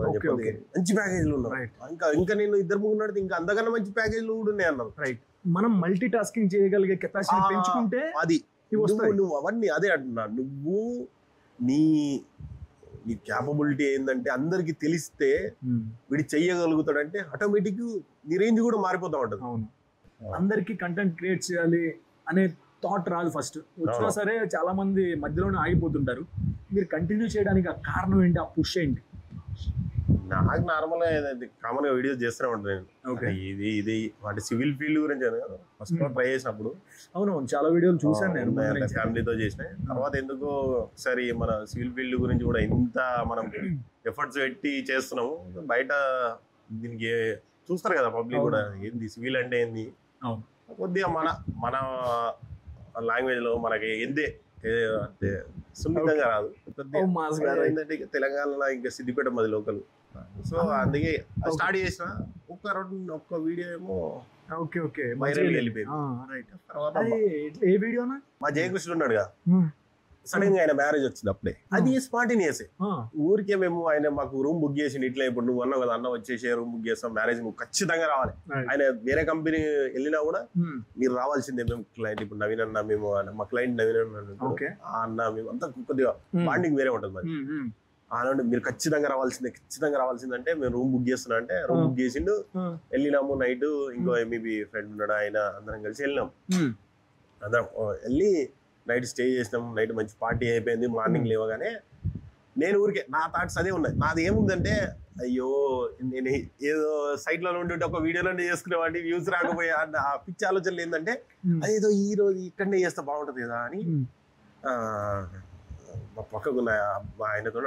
మంచి ప్యాకేజ్లు ఉన్నాయి, ఇంకా నేను ఇద్దరు ముగ్గురు నడితే ఇంకా అంతకన్నా మంచి ప్యాకేజ్లు కూడా ఉన్నాయి అన్నారు. మనం మల్టీ టాస్కింగ్ చేయగలిగే కెపాసిటీ పెంచుకుంటే అది నువ్వు అవన్నీ అదే అంటున్నా. నువ్వు నీ క్యాపబిలిటీ ఏంటంటే అందరికి తెలిస్తే వీడు చెయ్యగలుగుతాడంటే ఆటోమేటిక్ నీ రేంజ్ కూడా మారిపోతా ఉంటుంది. అందరికి కంటెంట్ క్రియేట్ చేయాలి అనే థాట్ రాదు ఫస్ట్. వచ్చినా సరే చాలా మంది మధ్యలోనే ఆగిపోతుంటారు. మీరు కంటిన్యూ చేయడానికి ఆ కారణం ఏంటి, ఆ పుష్ ఏంటి? నాకు నార్మల్ గా కామన్ గా వీడియోస్ చేస్తూనే ఉంటాను నేను. ఇది వాటి సివిల్ ఫీల్డ్ గురించి ఫస్ట్ ట్రై చేసినప్పుడు అవును చాలా వీడియోలు చూసాను నేను, ఫ్యామిలీతో చేసిన. తర్వాత ఎందుకో ఒకసారి మన సివిల్ ఫీల్డ్ గురించి కూడా ఇంత మనం ఎఫర్ట్స్ పెట్టి చేస్తున్నాము, బయట దీనికి చూస్తారు కదా పబ్లిక్ కూడా, ఏంది సివిల్ అంటే ఏంది, కొద్దిగా మన లాంగ్వేజ్ లో మనకి ఏందే అంటే సున్నితంగా రాదు. ఏంటంటే తెలంగాణలో ఇంకా సిద్దిపేట మాది లోకల్, సో అందుకే స్టార్ట్ చేసిన. ఒక్క వీడియో ఏమో వైరల్ వెళ్ళిపోయింది. తర్వాత ఏ వీడియో మా జయకృష్ణ ఉన్నాడు కదా, సడన్ గా ఆయన మ్యారేజ్ వచ్చింది అప్పుడే, అది స్పాంటేనియస్. ఊరికే మేము ఆయన మాకు రూమ్ బుక్ చేసి ఇట్లా ఇప్పుడు నువ్వు అన్నావు కదా అన్న వచ్చేసి రూమ్ బుక్ చేస్తాం, మ్యారేజ్ నువ్వు ఖచ్చితంగా రావాలి. ఆయన వేరే కంపెనీ వెళ్ళినా కూడా మీరు రావాల్సిందే, మేము క్లయింట్ ఇప్పుడు నవీన్ అన్న, మేము మా క్లయింట్ నవీన్ అన్న మేము అంతా కొద్దిగా బాండింగ్ వేరే ఉంటుంది మరి. అలాంటి మీరు ఖచ్చితంగా రావాల్సిందే అంటే మేము రూమ్ బుక్ చేస్తున్నా అంటే రూమ్ బుక్ చేసిండు, వెళ్ళినాము. నైట్ ఇంకో ఎంఈబీ ఫ్రెండ్ ఉన్నాడు, ఆయన అందరం కలిసి వెళ్ళినాం. అందరం వెళ్ళి నైట్ స్టే చేసినాం. నైట్ మంచి పార్టీ అయిపోయింది. మార్నింగ్ లేవగానే నేను ఊరికే నా థాట్స్ అదే ఉన్నాయి. నాది ఏముందంటే అయ్యో నేను ఏదో సైట్ లో ఉండి ఒక వీడియోలో చేసుకునేవాడిని, వ్యూస్ రాకపోయా అన్న ఆ పిచ్చి ఆలోచనలు ఏంటంటే అదేదో ఈ రోజు ఇక్కడనే చేస్తే బాగుంటది కదా అని మా పక్కకున్న ఆయనతో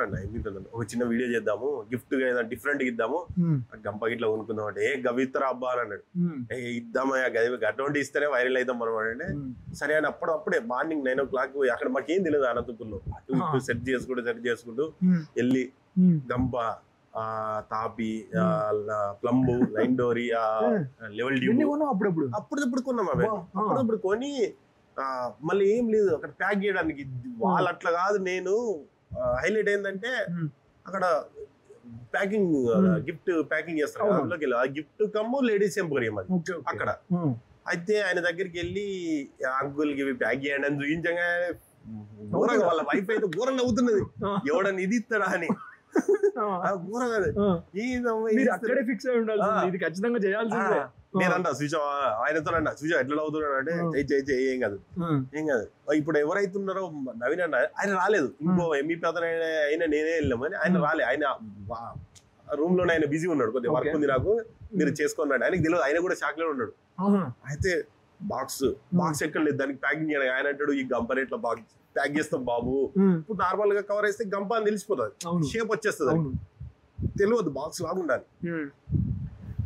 ఒక చిన్న వీడియో చేద్దాము, గిఫ్ట్ గా ఏదైనా డిఫరెంట్ ఇద్దాము, గంప గిట్లా కొనుక్కుందాం అంటే గవిత్తరా అబ్బా అని అన్నాడు. ఇద్దామయ్యా అటువంటి ఇస్తేనే వైరల్ అవుతాం అనమాట. అంటే సరే అని అప్పుడే మార్నింగ్ 9 o'clock అక్కడ మాకేం తెలియదు అనంతపురంలో సెట్ చేసుకుంటూ వెళ్ళి గంప, తాపి, ప్లంబు, లైన్ డోరీ, లెవెల్ ట్యూబ్ అప్పుడప్పుడు కొన్నాం. అవి అప్పుడప్పుడు కొని మళ్ళీ ఏం లేదు అక్కడ ప్యాక్ చేయడానికి. వాళ్ళు అట్లా కాదు, నేను హైలైట్ ఏంటంటే అక్కడ ప్యాకింగ్ గిఫ్ట్ ప్యాకింగ్ చేస్తారు అందులోకి వెళ్ళి ఆ గిఫ్ట్ కమ్ము లేడీస్ ఎంపోరియం అది అక్కడ. అయితే ఆయన దగ్గరికి వెళ్ళి అంకుల్ కి ప్యాక్ చేయండి అని చూపించగా ఘోరంగా వాళ్ళ వైఫ్ అయితే ఘోరంగా అవుతున్నది, ఎవడని ఇది ఇస్తాడా అని. అక్కడే ఫిక్స్ అయి ఉండాలి, ఇది ఖచ్చితంగా చేయాల్సిందే. నేనంటా సుజా ఆయనతో సుజా ఎట్లా అవుతున్నాడు అంటే ఏం కాదు. ఇప్పుడు ఎవరైతున్నారో నవీన్ అన్న ఆయన రాలేదు, ఇంకో ఎంఈపీ అతను అయినా నేనే వెళ్ళాము అని ఆయన రాలే. ఆయన రూమ్ లోనే ఆయన బిజీ ఉన్నాడు, కొద్దిగా వర్క్ ఉంది నాకు మీరు చేసుకున్నాడు. ఆయనకి తెలియదు, ఆయన కూడా షాక్ లో ఉన్నాడు. అయితే బాక్స్ ఎక్కడ లేదు దానికి ప్యాకింగ్ చేయడానికి. ఆయన అంటాడు ఈ గంప రేట్ల బాక్స్ ప్యాక్ చేస్తాం బాబు, ఇప్పుడు నార్మల్ గా కవర్ వేస్తే గంప అని తెలిసిపోతుంది, షేప్ వచ్చేస్తుంది, తెలియదు బాక్స్ లాగా ఉండాలి.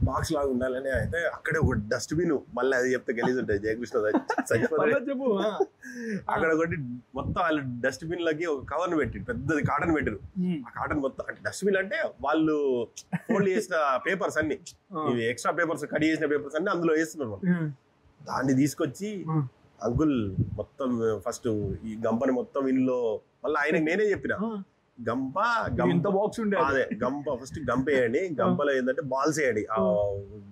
బాక్స్ లాగా ఉండాలని అయితే అక్కడే ఒక డస్ట్బిన్, మళ్ళీ అది చెప్తే గలీజ్ ఉంటుంది జయకృష్ణ అక్కడ ఒకటి మొత్తం వాళ్ళు డస్ట్బిన్ లకి ఒక కవర్ పెట్టి పెద్దది కాటన్ పెట్టారు. ఆ కాటన్ మొత్తం అంటే డస్ట్బిన్ అంటే వాళ్ళు ఫోల్డ్ చేసిన పేపర్స్ అన్ని, ఇవి ఎక్స్ట్రా పేపర్స్ కట్ చేసిన పేపర్స్ అన్ని అందులో వేస్తున్నారు. దాన్ని తీసుకొచ్చి అంకుల్ మొత్తం ఫస్ట్ ఈ గంపని మొత్తం ఇంట్లో మళ్ళీ ఆయనకి నేనే చెప్పిన గంప బాక్స్ ఉండే అదే గంప ఫస్ట్ గంప వేయండి, గంపలో ఏంటంటే బాల్స్ వేయండి,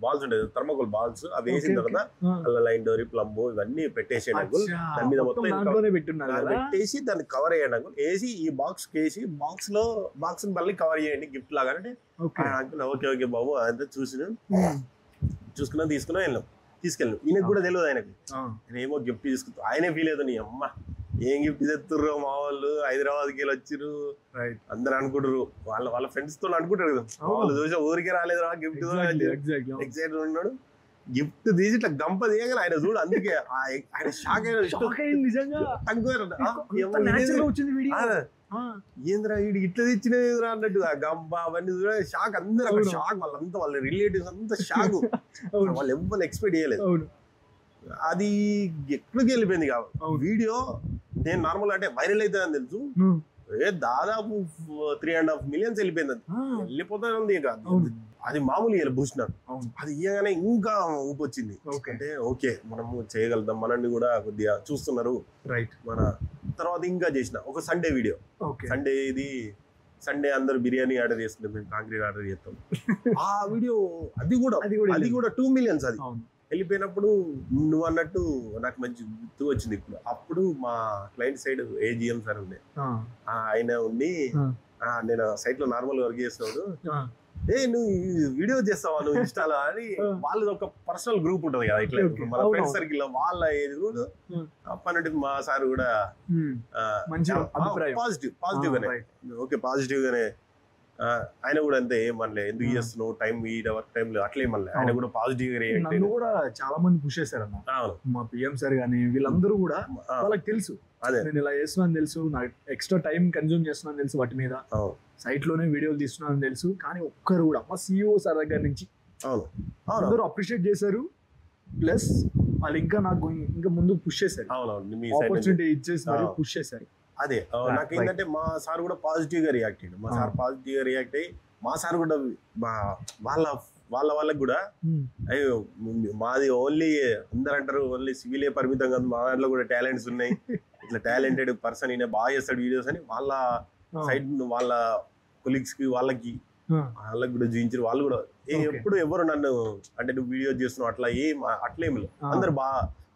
బాల్స్ ఉండేది థర్మోకోల్ బాల్స్, అవి వేసిన తర్వాత అలా లైన్ డోరీ ప్లంబ్ ఇవన్నీ పెట్టేసేయండి అంకుల్. దాని మీద మొత్తం పెట్టేసి దాన్ని కవర్ చేయండి అంకుల్, వేసి ఈ బాక్స్ వేసి బాక్స్ మళ్ళీ కవర్ చేయండి గిఫ్ట్ లాగా అంటే అంకుల్ ఓకే బాబు అంతా చూసుకున్నా తీసుకున్నా వెళ్ళాం. తీసుకెళ్ళి ఈయనకు కూడా తెలియదు ఆయనకు. నేను ఏమో గిఫ్ట్ తీసుకుంటా, ఆయనే ఫీల్ అవుతాను, నీ అమ్మ ఏం గిఫ్ట్ తెస్తుర్రో మా వాళ్ళు, హైదరాబాద్కి వెళ్ళి వచ్చిర్రు అందరు అనుకుంటారు, వాళ్ళ ఫ్రెండ్స్ తో అనుకుంటారు కదా, వాళ్ళు చూసి ఊరికే రాలేదు రా గిఫ్ట్ ఎక్సైటెడ్ ఉన్నాడు. గిఫ్ట్ తీసి ఇట్లా గంప తీయగానే ఆయన చూడు, అందుకే ఆయన షాక్ ఏంద్రా వీడు ఇట్లా తెచ్చినరా అన్నట్టు, ఆ గంప అవన్నీ చూడ షాక్, అందరు అక్కడ షాక్, వాళ్ళంతా వాళ్ళ రిలేటివ్స్ అంతా షాక్, వాళ్ళు ఎవరు ఎక్స్పెక్ట్ చేయలేదు. అది ఎక్కడికి వెళ్ళిపోయింది కాబట్టి వీడియో, నేను నార్మల్ అంటే వైరల్ అవుతుందని తెలుసు, దాదాపు 3.5 million వెళ్ళిపోయింది, అది వెళ్ళిపోతానే ఉంది. ఇక అది మామూలు ఇవ్వాలి భూషణ, అది ఇయ్యగానే ఇంకా ఊపొచ్చింది. అంటే ఓకే మనము చేయగలుగుతాం, మనల్ని కూడా కొద్దిగా చూస్తున్నారు. మన తర్వాత ఇంకా చేసిన ఒక సండే వీడియో, సండే అందరు బిర్యానీ ఆర్డర్ చేస్తుంటాం, మేము కాంక్రీట్ ఆర్డర్ చేస్తాం. ఆ వీడియో అది కూడా 2 million అది వెళ్ళిపోయినప్పుడు నువ్వు అన్నట్టు నాకు మంచి గుర్తు వచ్చింది. అప్పుడు మా క్లయింట్ సైడ్ ఏజిఎం సార్ ఉండే, ఆయన ఉండి నేను సైట్ లో నార్మల్ వర్క్ చేస్తాడు, నువ్వు వీడియో చేస్తావా నువ్వు ఇన్స్టాలో అని, వాళ్ళది ఒక పర్సనల్ గ్రూప్ ఉంటది కదా ఇట్లా మన ఫ్రెండ్ సర్కిల్ లో, వాళ్ళ ఏజ్ కూడా అప్పటి మా సార్ కూడా పాజిటివ్ గానే, ఓకే పాజిటివ్ గానే, ఆయన కూడా అంతే ఏమనలే, ఎందుకు చేస్తున్నావు టైం ఈ వర్క్ టైం లో అట్లా ఏమనలే, ఆయన కూడా పాజిటివ్ గా నన్ను కూడా చాలా మంది పుష్ చేశారు అన్న, మా పిఎం సార్ గానీ వీళ్ళందరూ కూడా, వాళ్ళకి తెలుసు నేను ఇలా చేస్తున్నాను తెలుసు, నాకు ఎక్స్ట్రా టైం కన్జ్యూమ్ చేస్తున్నాను తెలుసు, వాటి మీద సైట్ లోనే వీడియోలు తీస్తున్నాను తెలుసు, కానీ ఒక్కరు కూడా మా సిఇఓ సార్ దగ్గర నుంచి అందరూ అప్రిషియేట్ చేశారు, ప్లస్ వాళ్ళు ఇంకా నాకు ఇంకా ముందు పుష్ చేశారు, ఆపర్చునిటీ ఇచ్చేసి పుష్ చేశారు. అదే నాకు ఏంటంటే మా సార్ కూడా పాజిటివ్ గా రియాక్ట్ అయ్యాడు, మా సార్ పాజిటివ్ గా రియాక్ట్ అయ్యి, మా సార్ కూడా వాళ్ళకి కూడా అయ్యో మాది ఓన్లీ అందరు అంటారు ఓన్లీ సివిలే పరిమితం కాదు, మా దాంట్లో కూడా టాలెంట్స్ ఉన్నాయి, ఇట్లా టాలెంటెడ్ పర్సన్ ఈయన బాగా చేస్తాడు వీడియోస్ అని వాళ్ళ సైడ్ వాళ్ళ కొలీగ్స్ కి వాళ్ళకి కూడా చూపించారు. వాళ్ళు కూడా ఎప్పుడు ఎవరు నన్ను అంటే నువ్వు వీడియో చేస్తున్నావు అట్లేం లేదు, అందరు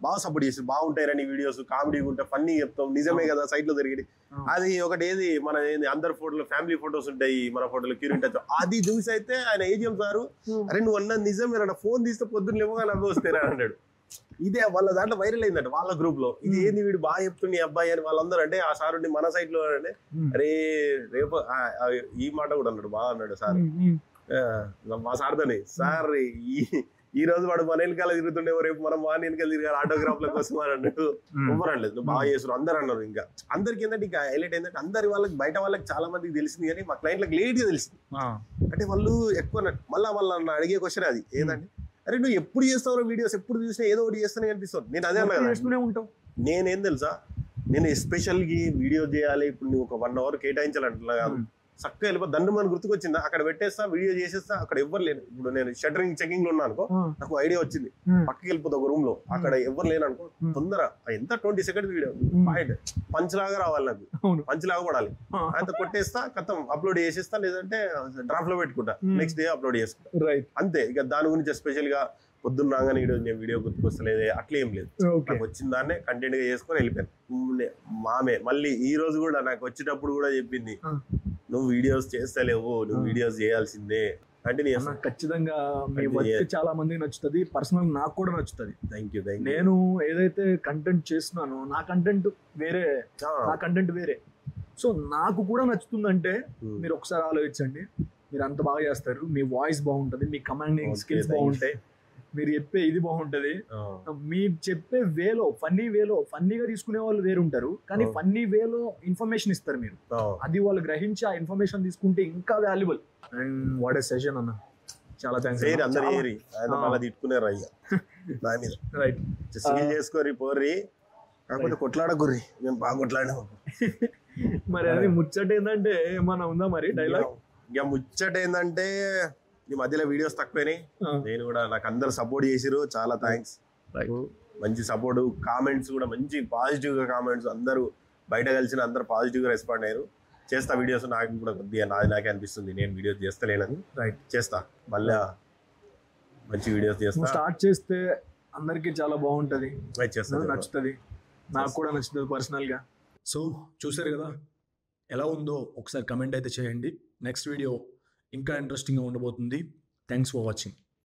బాగా సపోర్ట్ చేసి బాగుంటాయని వీడియోస్, కామెడీ ఉంటాయి, ఫన్నీ చెప్తాం, నిజమే కదా సైట్ లో జరిగేది. అది ఒకటి ఏది మన అందరి ఫోటోలు ఫ్యామిలీ ఫొటోస్ ఉంటాయి, మన ఫోటోలు క్యూరింగ్ టచ్, అది చూసి అయితే ఆయన ఏజిఎం సారు, అరే నువ్వు అన్నది నిజమేనా, ఫోన్ తీస్తే పొద్దున్న లేవగా నవ్వు వస్తారా అన్నాడు. ఇదే వాళ్ళ దాంట్లో వైరల్ అయిందంట వాళ్ళ గ్రూప్ లో, ఇది ఏంది వీడు బాగా చెప్తుంది అబ్బాయి అని వాళ్ళందరూ, అంటే ఆ సార్ ఉండి మన సైట్ లో అంటే అరే రేపు ఈ మాట కూడా అన్నాడు, బాగా అన్నాడు సార్, మా సార్తోని, సార్ ఈ రోజు వాడు మన వెనకాల తిరుగుతుండే, రేపు మనం వాని వెనకాల తిరిగారు ఆటోగ్రాఫ్ల కోసం అని అన్నట్టు ఎవ్వరు అనలేదు, నువ్వు బాగా చేస్తున్నారు అందరు అన్నారు. ఇంకా అందరికి ఏంటంటే ఇంకా హైలైట్ ఏంటంటే అందరి వాళ్ళకి బయట వాళ్ళకి చాలా మందికి తెలిసింది, కానీ మా క్లయింట్లకు లేట్ గా తెలిసింది. అంటే వాళ్ళు ఎక్కువ మళ్ళీ వాళ్ళని అడిగే క్వశ్చన్ అది ఏంటంటే, అరే నువ్వు ఎప్పుడు చేస్తావు వీడియోస్, ఎప్పుడు చూసినా ఏదో ఒకటి చేస్తానే అనిపిస్తుంది. నేను అదే అన్నా, నేనేం తెలుసా, నేను ఎస్పెషల్గా వీడియో చేయాలి ఇప్పుడు నువ్వు ఒక 1 hour కేటాయించాలంటున్నా కాదు, చక్కగా వెళ్ళిపో దండం అని గుర్తుకొచ్చిందా అక్కడ పెట్టేస్తా, వీడియో చేసేస్తా, అక్కడ ఎవ్వరు లేను. ఇప్పుడు నేను షటరింగ్ చెకింగ్ లో ఉన్నా అనుకో, నాకు ఐడియా వచ్చింది, పక్కకి వెళ్ళిపోతా ఒక రూమ్ లో, అక్కడ ఎవరు లేను అనుకో, తొందర ఎంత 20 seconds వీడియో పంచ్ లాగా రావాలి, నాకు పంచ్ లాగా పడాలి, అయితే కొట్టేస్తా కథం అప్లోడ్ చేసేస్తా, లేదంటే డ్రాఫ్ట్ లో పెట్టుకుంటా, నెక్స్ట్ డే అప్లోడ్ చేసుకుంటా, అంతే. ఇక దాని గురించి స్పెషల్ గా పొద్దున్న రాగానే నేను వీడియో గుర్తుకొస్తలేదు అట్లా ఏం లేదు, నాకు వచ్చిన దాన్నే కంటెంట్ గా చేసుకొని వెళ్ళిపోయాను. మామే మళ్ళీ ఈ రోజు కూడా నాకు వచ్చేటప్పుడు కూడా చెప్పింది, నువ్వు వీడియోస్ చేస్తలేవు, నువ్వు వీడియోస్ చేయాల్సిందే అంటే. ఖచ్చితంగా మీ వర్క్ చాలా మందికి నచ్చుతుంది, పర్సనల్ నాకు కూడా నచ్చుతుంది. Thank you. నేను ఏదైతే కంటెంట్ చేస్తున్నానో నా కంటెంట్ వేరే, సో నాకు కూడా నచ్చుతుందంటే మీరు ఒకసారి ఆలోచించండి, మీరు అంత బాగా చేస్తారు, మీ వాయిస్ బాగుంటది, మీ కమాండింగ్ స్కిల్స్ బాగుంటాయి, మీరు చెప్పే ఇది బాగుంటది, మీరు చెప్పే వేలో ఫన్నీగా తీసుకునే వాళ్ళు వేరు ఉంటారు, కానీ ఫన్నీ వేలో ఇన్ఫర్మేషన్ ఇస్తారు మీరు, అది వాళ్ళు గ్రహించి ఆ ఇన్ఫర్మేషన్ తీసుకుంటే ఇంకా valuable. And what a session అన్న, చాలా థ్యాంక్స్. రైట్ చేసుకోరి పోర్రి, కాకపోతే కొట్లాడకుర్రి, మేము బాగా కొట్లాడాము. మరి అది ముచ్చట ఏంటంటే ఏమన్నా ఉందా మరి డైలాగ్? ఇక ముచ్చట ఏంటంటే ఈ మధ్యలో వీడియోస్ తక్కువైనాయి, నేను కూడా నాకు అందరు సపోర్ట్ చేసిరు, చాలా థ్యాంక్స్. మంచి సపోర్ట్, కామెంట్స్ కూడా మంచి పాజిటివ్ గా కామెంట్స్, అందరూ బయట కలిసిన అందరు పాజిటివ్ గా రెస్పాండ్ అయ్యారు. చేస్తా వీడియోస్, నాకు కూడా కొద్దిగా నాకే అనిపిస్తుంది నేను వీడియోస్ చేస్తలేనని, చేస్తా మళ్ళీ మంచి వీడియోస్ చేస్తా. స్టార్ట్ చేస్తే అందరికి చాలా బాగుంటది, నచ్చుతుంది, నాకు కూడా నచ్చుతుంది పర్సనల్ గా. సో చూసారు కదా ఎలా ఉందో, ఒకసారి కమెంట్ అయితే చేయండి. నెక్స్ట్ వీడియో ఇంకా ఇంట్రెస్టింగ్గా ఉండబోతుంది. Thanks for watching.